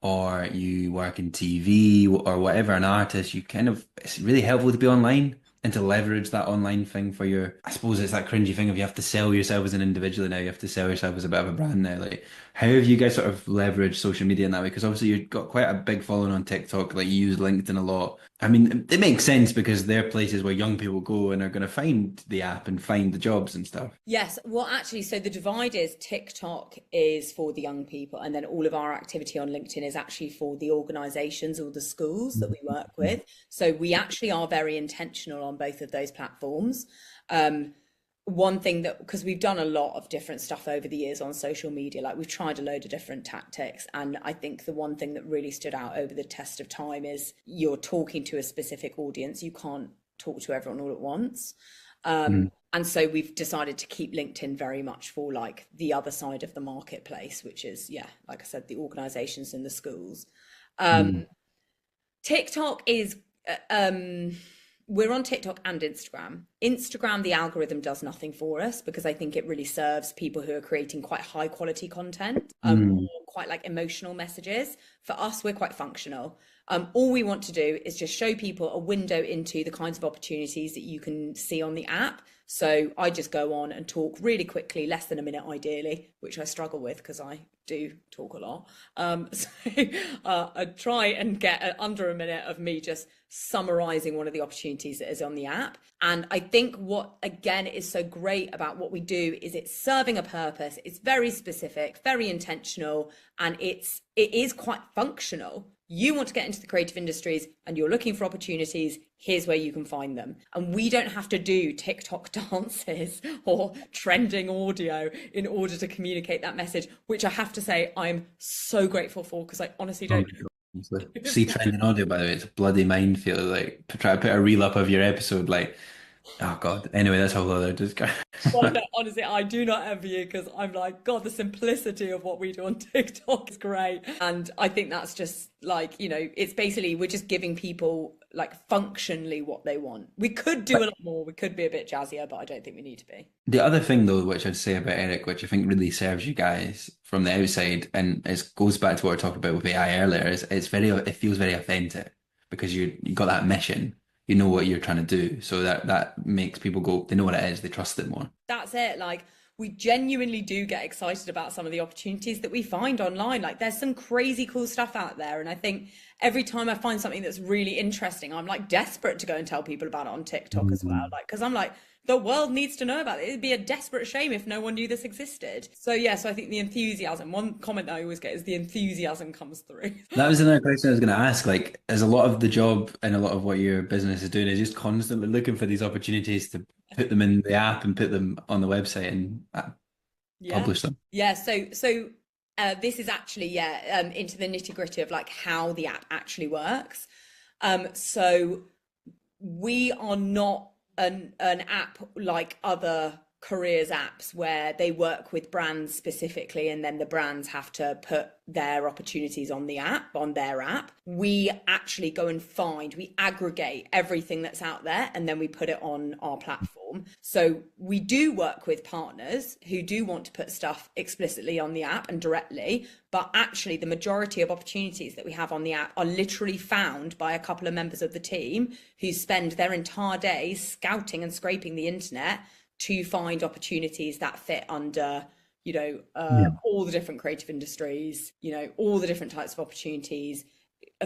or you work in TV or whatever, an artist, it's really helpful to be online and to leverage that online thing for I suppose it's that cringy thing of you have to sell yourself as an individual now, you have to sell yourself as a bit of a brand now. Like, how have you guys sort of leveraged social media in that way? Because obviously you've got quite a big following on TikTok, like you use LinkedIn a lot. I mean, it makes sense because they're places where young people go and are going to find the app and find the jobs and stuff. Yes. Well, actually, so the divide is TikTok is for the young people, and then all of our activity on LinkedIn is actually for the organizations or the schools that we work with. So we actually are very intentional on both of those platforms. one thing that, because we've done a lot of different stuff over the years on social media, like we've tried a load of different tactics, and I think the one thing that really stood out over the test of time is you're talking to a specific audience. You can't talk to everyone all at once. Mm. And so we've decided to keep LinkedIn very much for like the other side of the marketplace, which is, yeah, like I said, the organizations and the schools. Mm. TikTok is, we're on TikTok and Instagram. Instagram, the algorithm does nothing for us because I think it really serves people who are creating quite high quality content, Mm. or quite like emotional messages. For us, we're quite functional. All we want to do is just show people a window into the kinds of opportunities that you can see on the app. So I just go on and talk really quickly, less than a minute ideally, which I struggle with because I do talk a lot. So I try and get under a minute of me just summarizing one of the opportunities that is on the app. And I think what, again, is so great about what we do is it's serving a purpose. It's very specific, very intentional, and it is quite functional. You want to get into the creative industries and you're looking for opportunities, here's where you can find them. And we don't have to do TikTok dances or trending audio in order to communicate that message, which I have to say I'm so grateful for because I honestly Oh, don't know. see trending audio, by the way, it's a bloody minefield. Like try to put a reel up of your episode, like, oh God. Anyway, that's a whole other discussion. Well, no, honestly, I do not envy you because I'm like, God, the simplicity of what we do on TikTok is great. And I think that's just like, it's basically we're just giving people like functionally what they want. We could do a lot more. We could be a bit jazzier, but I don't think we need to be. The other thing, though, which I'd say about Eric, which I think really serves you guys from the outside, and it goes back to what we talked about with AI earlier, is it feels very authentic because you got that mission, you know what you're trying to do, so that makes people go, they know what it is, they trust it more. That's it. Like, we genuinely do get excited about some of the opportunities that we find online. Like, there's some crazy cool stuff out there. And I think every time I find something that's really interesting, I'm like desperate to go and tell people about it on TikTok as well. Mm. Like, because I'm like, the world needs to know about it. It'd be a desperate shame if no one knew this existed. So, yeah, so I think the enthusiasm, one comment that I always get is the enthusiasm comes through. That was another question I was going to ask. Like, is a lot of the job and a lot of what your business is doing is just constantly looking for these opportunities to put them in the app and put them on the website and Yeah. publish them? Yeah. This is actually, into the nitty gritty of like how the app actually works. So we are not an app like other careers apps where they work with brands specifically and then the brands have to put their opportunities on their app. We actually go and we aggregate everything that's out there and then we put it on our platform. So we do work with partners who do want to put stuff explicitly on the app and directly, but actually the majority of opportunities that we have on the app are literally found by a couple of members of the team who spend their entire day scouting and scraping the internet to find opportunities that fit under all the different creative industries, all the different types of opportunities,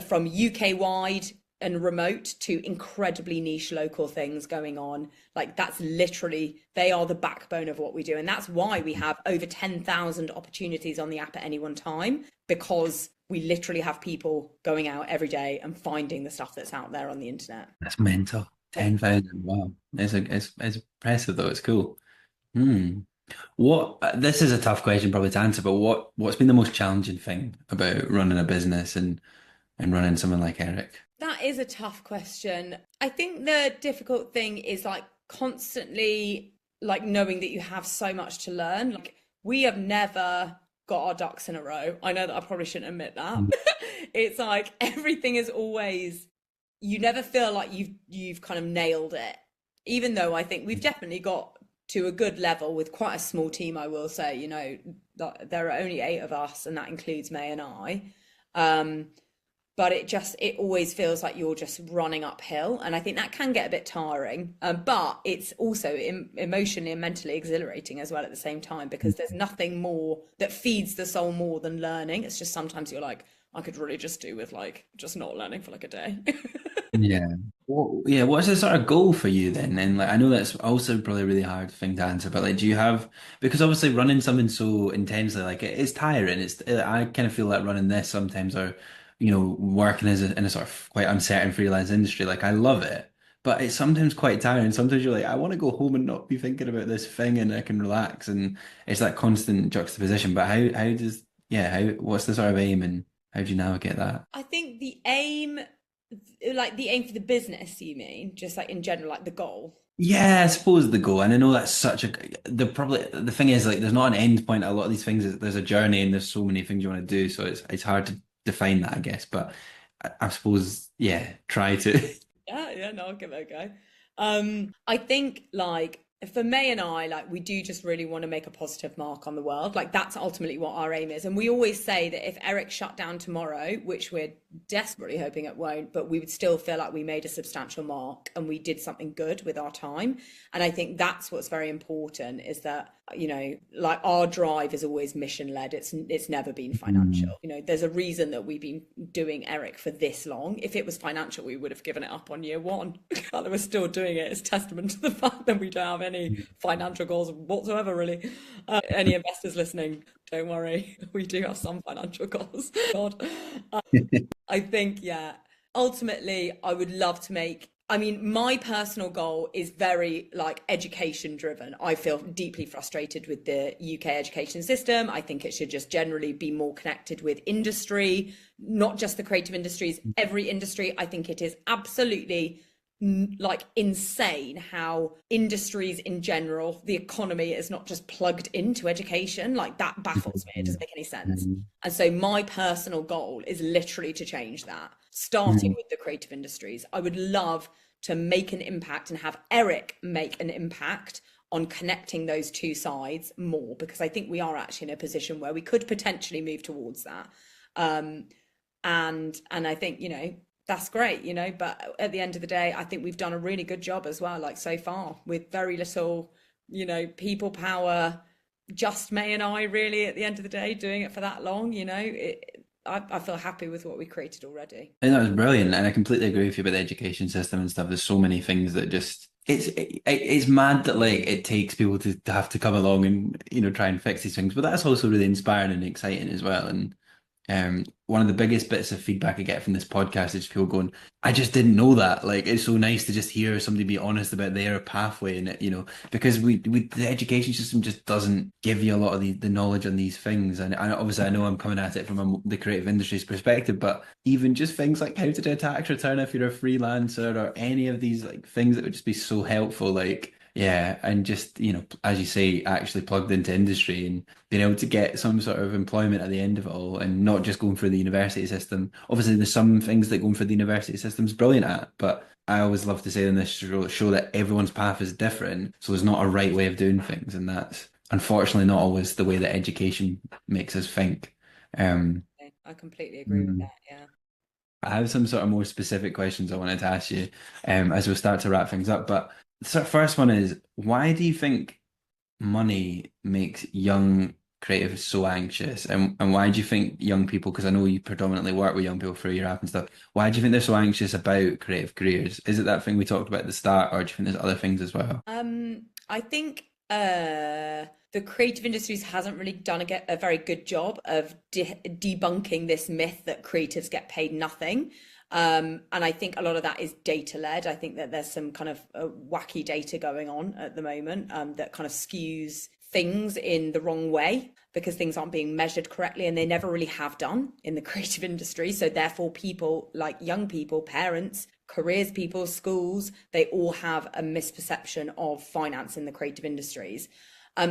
from UK wide and remote to incredibly niche local things going on. Like, that's literally, they are the backbone of what we do. And that's why we have over 10,000 opportunities on the app at any one time, because we literally have people going out every day and finding the stuff that's out there on the internet. That's mental. 10,000. Wow. It's impressive though. It's cool. Hmm. This is a tough question probably to answer, but what's been the most challenging thing about running a business and running someone like Eric? That is a tough question. I think the difficult thing is like constantly like knowing that you have so much to learn. Like, we have never got our ducks in a row. I know that I probably shouldn't admit that. Mm. It's like everything is always, you never feel like you've kind of nailed it. Even though I think we've definitely got to a good level with quite a small team, I will say, there are only 8 of us and that includes May and I. But it always feels like you're just running uphill, and I think that can get a bit tiring, but it's also emotionally and mentally exhilarating as well at the same time, because there's nothing more that feeds the soul more than learning. It's just sometimes you're like, I could really just do with like just not learning for like a day. Yeah. Yeah. What's the sort of goal for you then? And like, I know that's also probably a really hard thing to answer, but like, do you have, because obviously running something so intensely, like it is tiring. I kind of feel like running this sometimes, or, working in a sort of quite uncertain freelance industry. Like, I love it, but it's sometimes quite tiring. Sometimes you're like, I want to go home and not be thinking about this thing and I can relax. And it's that constant juxtaposition. But how does, yeah, what's the sort of aim and how do you navigate that? I think the aim, like the aim for the business, you mean, just like in general, like the goal. Yeah, I suppose the goal, and I know that's such a the thing is like there's not an end point. A lot of these things, there's a journey, and there's so many things you want to do, so it's hard to define that, I guess. But I suppose, yeah, try to. Yeah, no, I'll give it a go. I think like for May and I, like we do just really want to make a positive mark on the world. Like that's ultimately what our aim is. And we always say that if Eric shut down tomorrow, which we're desperately hoping it won't, but we would still feel like we made a substantial mark and we did something good with our time. And I think that's what's very important is that, you know, like our drive is always mission led. It's never been financial. You know, there's a reason that we've been doing Eric for this long. If it was financial, we would have given it up on year one. And we're still doing it. It's testament to the fact that we don't have any financial goals whatsoever, really. Any investors listening, don't worry. We do have some financial goals. God. I think, yeah, ultimately, I would love to make. I mean, my personal goal is very like education driven. I feel deeply frustrated with the UK education system. I think it should just generally be more connected with industry, not just the creative industries, every industry. I think it is absolutely like insane how industries in general, the economy is not just plugged into education. Like that baffles me. It doesn't make any sense. And so my personal goal is literally to change that, starting with the creative industries. I would love to make an impact and have Eric make an impact on connecting those two sides more, because I think we are actually in a position where we could potentially move towards that. And I think, you know, that's great, you know, but at the end of the day, I think we've done a really good job as well, like so far, with very little, you know, people power, just May and I really at the end of the day doing it for that long, you know, I feel happy with what we created already. And that was brilliant, and I completely agree with you about the education system and stuff. There's so many things that just it's mad that like it takes people to have to come along and try and fix these things, but that's also really inspiring and exciting as well. And one of the biggest bits of feedback I get from this podcast is people going, I just didn't know that. Like, it's so nice to just hear somebody be honest about their pathway and it, because we the education system just doesn't give you a lot of the knowledge on these things. And obviously I know I'm coming at it from the creative industry's perspective, but even just things like how to do a tax return if you're a freelancer or any of these like things that would just be so helpful, like, yeah, and just, as you say, actually plugged into industry and being able to get some sort of employment at the end of it all and not just going through the university system. Obviously, there's some things that going through the university system is brilliant at, but I always love to say in this show that everyone's path is different. So there's not a right way of doing things. And that's unfortunately not always the way that education makes us think. I completely agree with that. Yeah. I have some sort of more specific questions I wanted to ask you as we start to wrap things up. But the first one is, why do you think money makes young creatives so anxious? And why do you think young people, because I know you predominantly work with young people through your app and stuff, why do you think they're so anxious about creative careers? Is it that thing we talked about at the start, or do you think there's other things as well? I think the creative industries hasn't really done a very good job of debunking this myth that creatives get paid nothing. And I think a lot of that is data led. I think that there's some kind of wacky data going on at the moment that kind of skews things in the wrong way because things aren't being measured correctly, and they never really have done in the creative industry. So therefore people like young people, parents, careers people, schools, they all have a misperception of finance in the creative industries.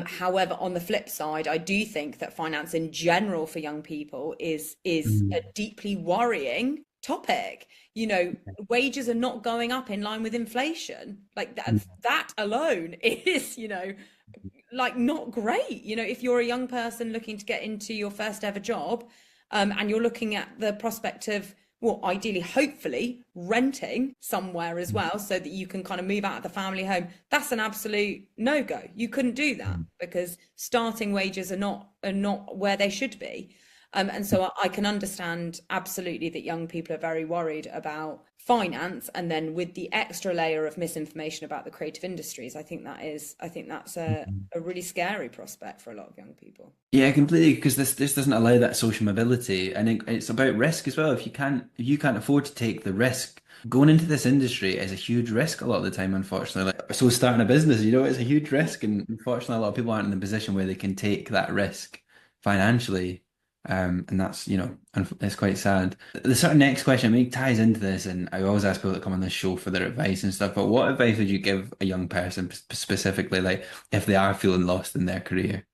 However, on the flip side, I do think that finance in general for young people is a deeply worrying topic. Wages are not going up in line with inflation. Like that alone is, like not great. If you're a young person looking to get into your first ever job, and you're looking at the prospect of, well, ideally, hopefully renting somewhere as well so that you can kind of move out of the family home, that's an absolute no-go. You couldn't do that because starting wages are not where they should be. And so I can understand absolutely that young people are very worried about finance, and then with the extra layer of misinformation about the creative industries, I think that's a really scary prospect for a lot of young people. Yeah, completely. Because this doesn't allow that social mobility, and it's about risk as well. If you can't afford to take the risk, going into this industry is a huge risk a lot of the time. Unfortunately, like so starting a business, it's a huge risk, and unfortunately, a lot of people aren't in the position where they can take that risk financially. And that's it's quite sad. The sort of next question, I mean, ties into this, and I always ask people that come on this show for their advice and stuff. But what advice would you give a young person specifically, like if they are feeling lost in their career?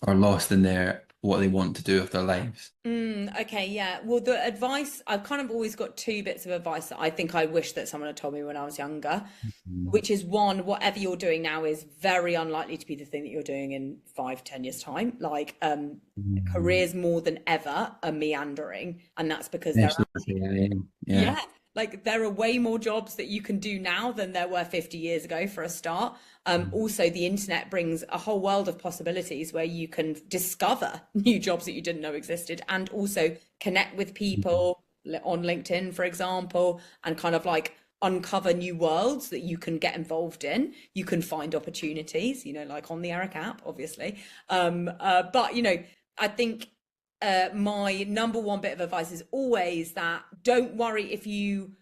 Or lost in their what they want to do with their lives. Okay, yeah. Well, the advice, I've kind of always got two bits of advice that I think I wish that someone had told me when I was younger, Mhm. which is one, whatever you're doing now is very unlikely to be the thing that you're doing in 5, 10 years' time. Like, Mhm. careers more than ever are meandering, and that's because there Especially with AI. Yeah. yeah, like there are way more jobs that you can do now than there were 50 years ago for a start. Also, the internet brings a whole world of possibilities where you can discover new jobs that you didn't know existed, and also connect with Mhm. people on LinkedIn, for example, and kind of like uncover new worlds that you can get involved in. You can find opportunities, like on the Eric app, obviously. But I think my number one bit of advice is always that don't worry if you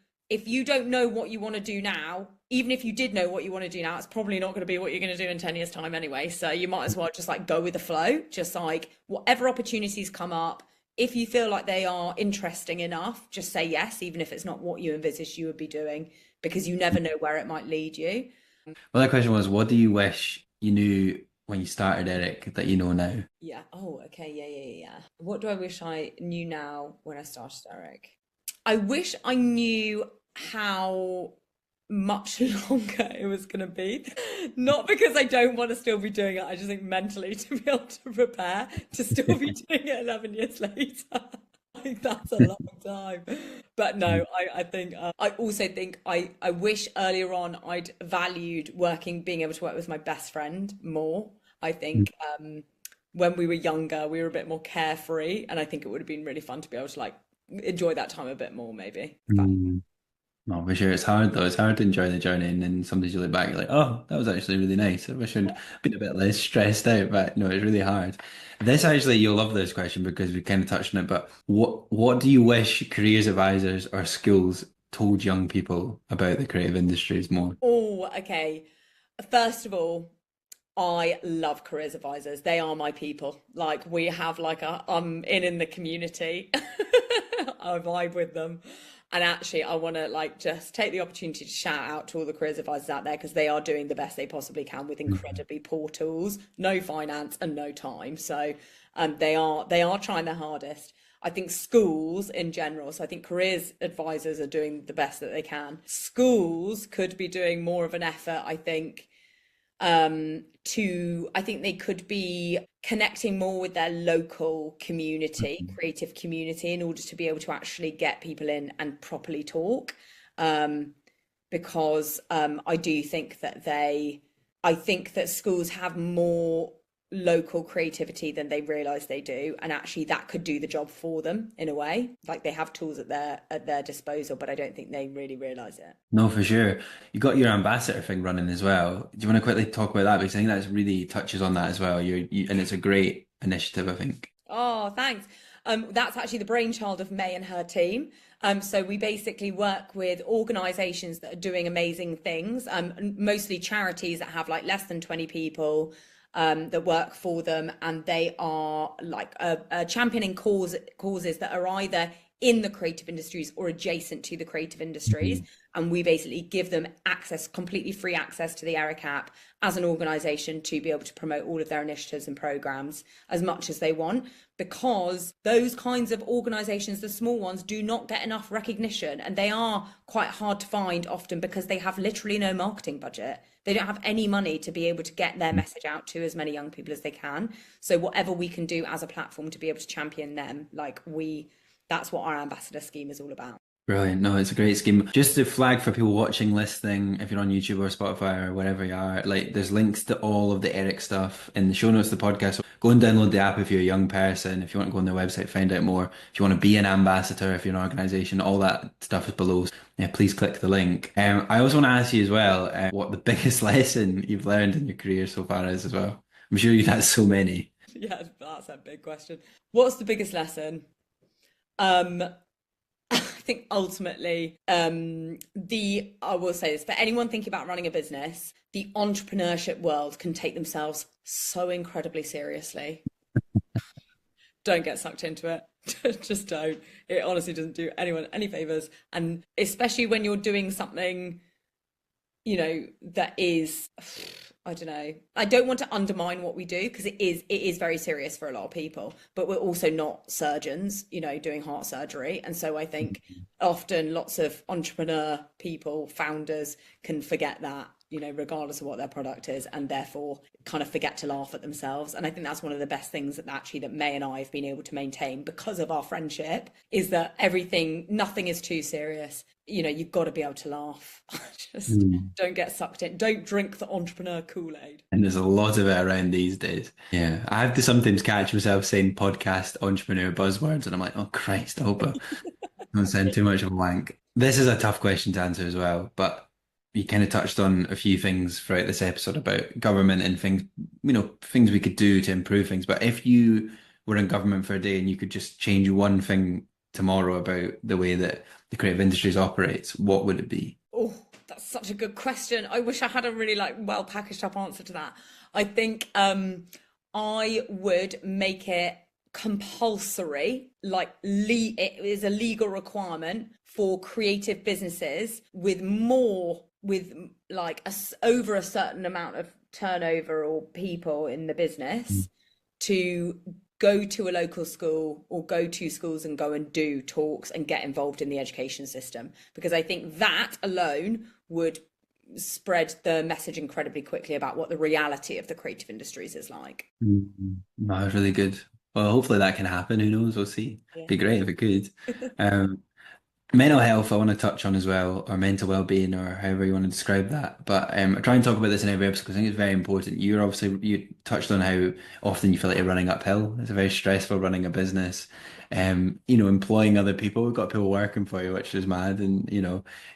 don't know what you want to do now. Even if you did know what you want to do now, it's probably not going to be what you're going to do in 10 years time anyway, so you might as well just like go with the flow. Just like whatever opportunities come up, if you feel like they are interesting enough, just say yes, even if it's not what you envisaged you would be doing, because you never know where it might lead you. Well, the question was, what do you wish you knew when you started, Eric, that you know now? Yeah. Oh, okay. Yeah, yeah, yeah. What do I wish I knew now when I started, Eric? I wish I knew how much longer it was going to be. Not because I don't want to still be doing it. I just think mentally to be able to prepare to still be doing it 11 years later. Like that's a long time. But no, I think I also think I wish earlier on I'd valued being able to work with my best friend more. I think when we were younger, we were a bit more carefree, and I think it would have been really fun to be able to like enjoy that time a bit more, maybe. Mm. No, for sure. It's hard though. It's hard to enjoy the journey, and then sometimes you look back, you're like, "Oh, that was actually really nice. I wish I'd been a bit less stressed out." But no, it's really hard. This actually, you'll love this question because we kind of touched on it. But what do you wish careers advisors or schools told young people about the creative industries more? Oh, okay. First of all, I love careers advisors. They are my people. Like we have like I'm in the community. I vibe with them. And actually I want to like just take the opportunity to shout out to all the careers advisors out there because they are doing the best they possibly can with Mhm. incredibly poor tools, no finance and no time. So they are trying their hardest. I think schools in general, so I think careers advisors are doing the best that they can. Schools could be doing more of an effort, I think, I think they could be connecting more with their local community, creative community, in order to be able to actually get people in and properly talk. Um, because I do think that I think that schools have more local creativity than they realize they do, and actually that could do the job for them in a way. Like they have tools at their disposal, but I don't think they really realize it. No, for sure. You got your ambassador thing running as well. Do you want to quickly talk about that? Because I think that's really touches on that as well. And it's a great initiative, I think. Oh, thanks. That's actually the brainchild of May and her team. So we basically work with organisations that are doing amazing things, mostly charities that have like less than 20 people that work for them, and they are like championing causes that are either in the creative industries or adjacent to the creative industries. Mhm. And we basically give them access, completely free access to the Eric app as an organisation to be able to promote all of their initiatives and programs as much as they want, because those kinds of organizations, the small ones, do not get enough recognition, and they are quite hard to find often because they have literally no marketing budget. They don't have any money to be able to get their message out to as many young people as they can. So whatever we can do as a platform to be able to champion them, that's what our ambassador scheme is all about. Brilliant. No, it's a great scheme. Just to flag for people watching, listening, if you're on YouTube or Spotify or wherever you are, like there's links to all of the Eric stuff in the show notes of the podcast. So go and download the app if you're a young person. If you want to go on their website, find out more. If you want to be an ambassador, if you're an organization, all that stuff is below. So, yeah, please click the link. I also want to ask you as well, what the biggest lesson you've learned in your career so far is as well. I'm sure you've had so many. Yeah, that's a big question. What's the biggest lesson? Um, I think ultimately, I will say this for anyone thinking about running a business, the entrepreneurship world can take themselves so incredibly seriously. Don't get sucked into it. Just don't. It honestly doesn't do anyone any favors. And especially when you're doing something, that is, I don't know. I don't want to undermine what we do because it is very serious for a lot of people, but we're also not surgeons, doing heart surgery. And so I think often lots of entrepreneur people, founders can forget that, regardless of what their product is, and therefore kind of forget to laugh at themselves. And I think that's one of the best things that May and I have been able to maintain because of our friendship is that nothing is too serious. You've got to be able to laugh. Just don't get sucked in. Don't drink the entrepreneur Kool-Aid. And there's a lot of it around these days. Yeah. I have to sometimes catch myself saying podcast entrepreneur buzzwords, and I'm like, oh Christ, I hope I don't sound too much of a wank. This is a tough question to answer as well, but you kind of touched on a few things throughout this episode about government and things, things we could do to improve things. But if you were in government for a day and you could just change one thing tomorrow about the way that the creative industries operates, what would it be? Oh, that's such a good question. I wish I had a really well packaged up answer to that. I think I would make it compulsory, it is a legal requirement for creative businesses with over a certain amount of turnover or people in the business to go to a local school or go to schools and go and do talks and get involved in the education system, because I think that alone would spread the message incredibly quickly about what the reality of the creative industries is like. No, it's really good. Well, hopefully that can happen. Who knows? We'll see. Yeah. Be great if it could. Um, Mental health, I want to touch on as well, or mental well-being, or however you want to describe that. But I try and talk about this in every episode because I think it's very important. You touched on how often you feel like you're running uphill. It's very stressful running a business. Employing other people. We've got people working for you, which is mad, and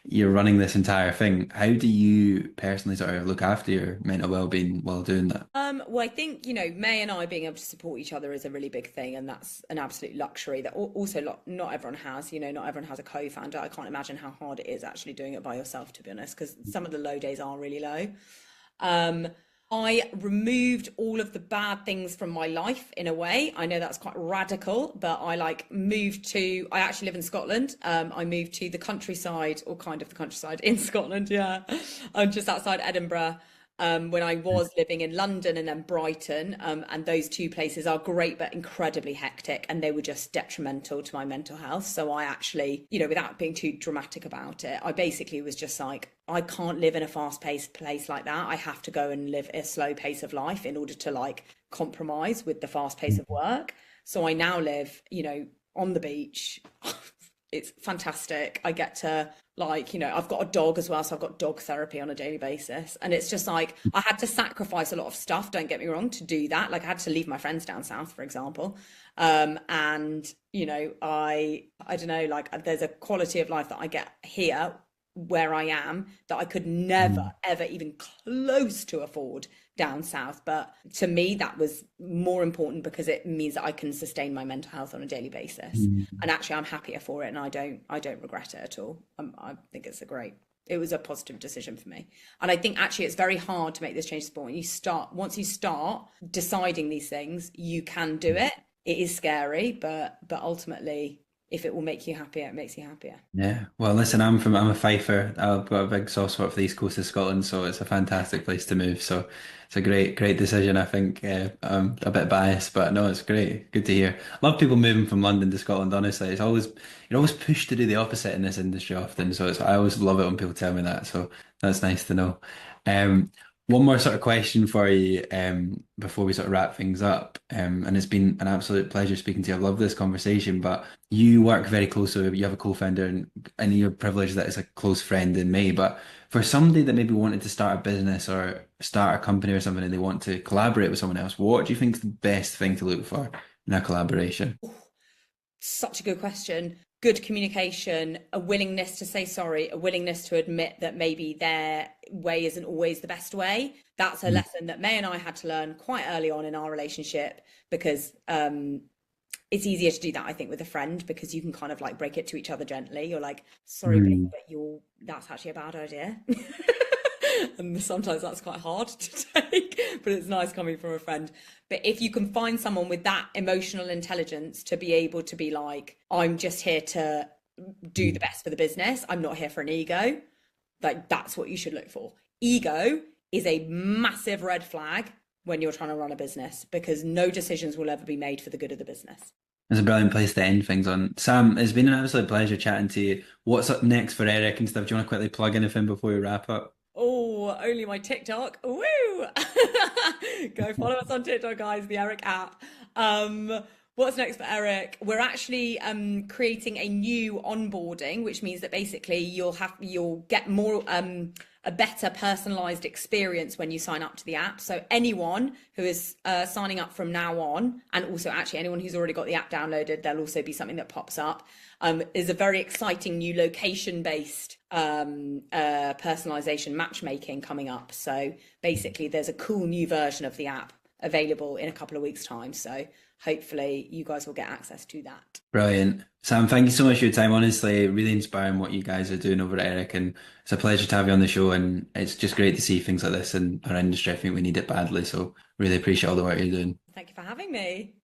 you're running this entire thing. How do you personally sort of look after your mental well-being while doing that? Well, I think, May and I being able to support each other is a really big thing, and that's an absolute luxury that also not everyone has. Not everyone has a co-founder. I can't imagine how hard it is actually doing it by yourself, to be honest, because some of the low days are really low. I removed all of the bad things from my life in a way. I know that's quite radical, but I actually live in Scotland. I moved to the countryside, or kind of the countryside in Scotland. Yeah. I'm just outside Edinburgh. When I was living in London and then Brighton, and those two places are great but incredibly hectic, and they were just detrimental to my mental health. So I actually, without being too dramatic about it, I basically was just like, I can't live in a fast-paced place like that. I have to go and live a slow pace of life in order to compromise with the fast pace of work. So I now live, on the beach. It's fantastic. I get to I've got a dog as well, so I've got dog therapy on a daily basis. And it's just I had to sacrifice a lot of stuff, don't get me wrong, to do that. I had to leave my friends down south, for example. And I don't know, there's a quality of life that I get here where I am that I could never, ever even close to afford down south. But to me, that was more important because it means that I can sustain my mental health on a daily basis. And actually, I'm happier for it, and I don't regret it at all. I think it was a positive decision for me. And I think actually it's very hard to make this change sport. Once you start deciding these things, you can do it. It is scary, but ultimately, if it will make you happier, it makes you happier. Yeah. Well, listen, I'm a Fifer. I've got a big soft spot for the East Coast of Scotland, so it's a fantastic place to move. So it's a great decision. I think I'm a bit biased, but no, it's great. Good to hear. Love people moving from London to Scotland. Honestly, you're always pushed to do the opposite in this industry often. So I always love it when people tell me that. So that's nice to know. Um, One more sort of question for you before we sort of wrap things up. And it's been an absolute pleasure speaking to you. I've loved this conversation, but you work very closely. You have a co-founder and you're privileged that it's a close friend in me. But for somebody that maybe wanted to start a business or start a company or something and they want to collaborate with someone else, what do you think is the best thing to look for in a collaboration? Such a good question. Good communication, a willingness to say sorry, a willingness to admit that maybe their way isn't always the best way. That's a Mm. lesson that May and I had to learn quite early on in our relationship because it's easier to do that, I think, with a friend because you can kind of like break it to each other gently. You're like, sorry, babe, Mm. but that's actually a bad idea. And sometimes that's quite hard to take, but it's nice coming from a friend. But if you can find someone with that emotional intelligence to be able to be like, I'm just here to do the best for the business, I'm not here for an ego, like that's what you should look for. Ego is a massive red flag when you're trying to run a business because no decisions will ever be made for the good of the business. It's a brilliant place to end things on. Sam, it's been an absolute pleasure chatting to you. What's up next for Eric and stuff? Do you want to quickly plug anything before we wrap up? Oh, only my TikTok. Woo! Go follow us on TikTok, guys, the Eric app. What's next for Eric? We're actually creating a new onboarding, which means that basically you'll get more a better personalized experience when you sign up to the app. So anyone who is signing up from now on, and also actually anyone who's already got the app downloaded, there'll also be something that pops up. Is a very exciting new location-based personalization matchmaking coming up. So basically, there's a cool new version of the app available in a couple of weeks' time. So hopefully, you guys will get access to that. Brilliant. Sam, thank you so much for your time. Honestly, really inspiring what you guys are doing over at Eric, and it's a pleasure to have you on the show. And it's just great to see things like this in our industry. I think we need it badly. So really appreciate all the work you're doing. Thank you for having me.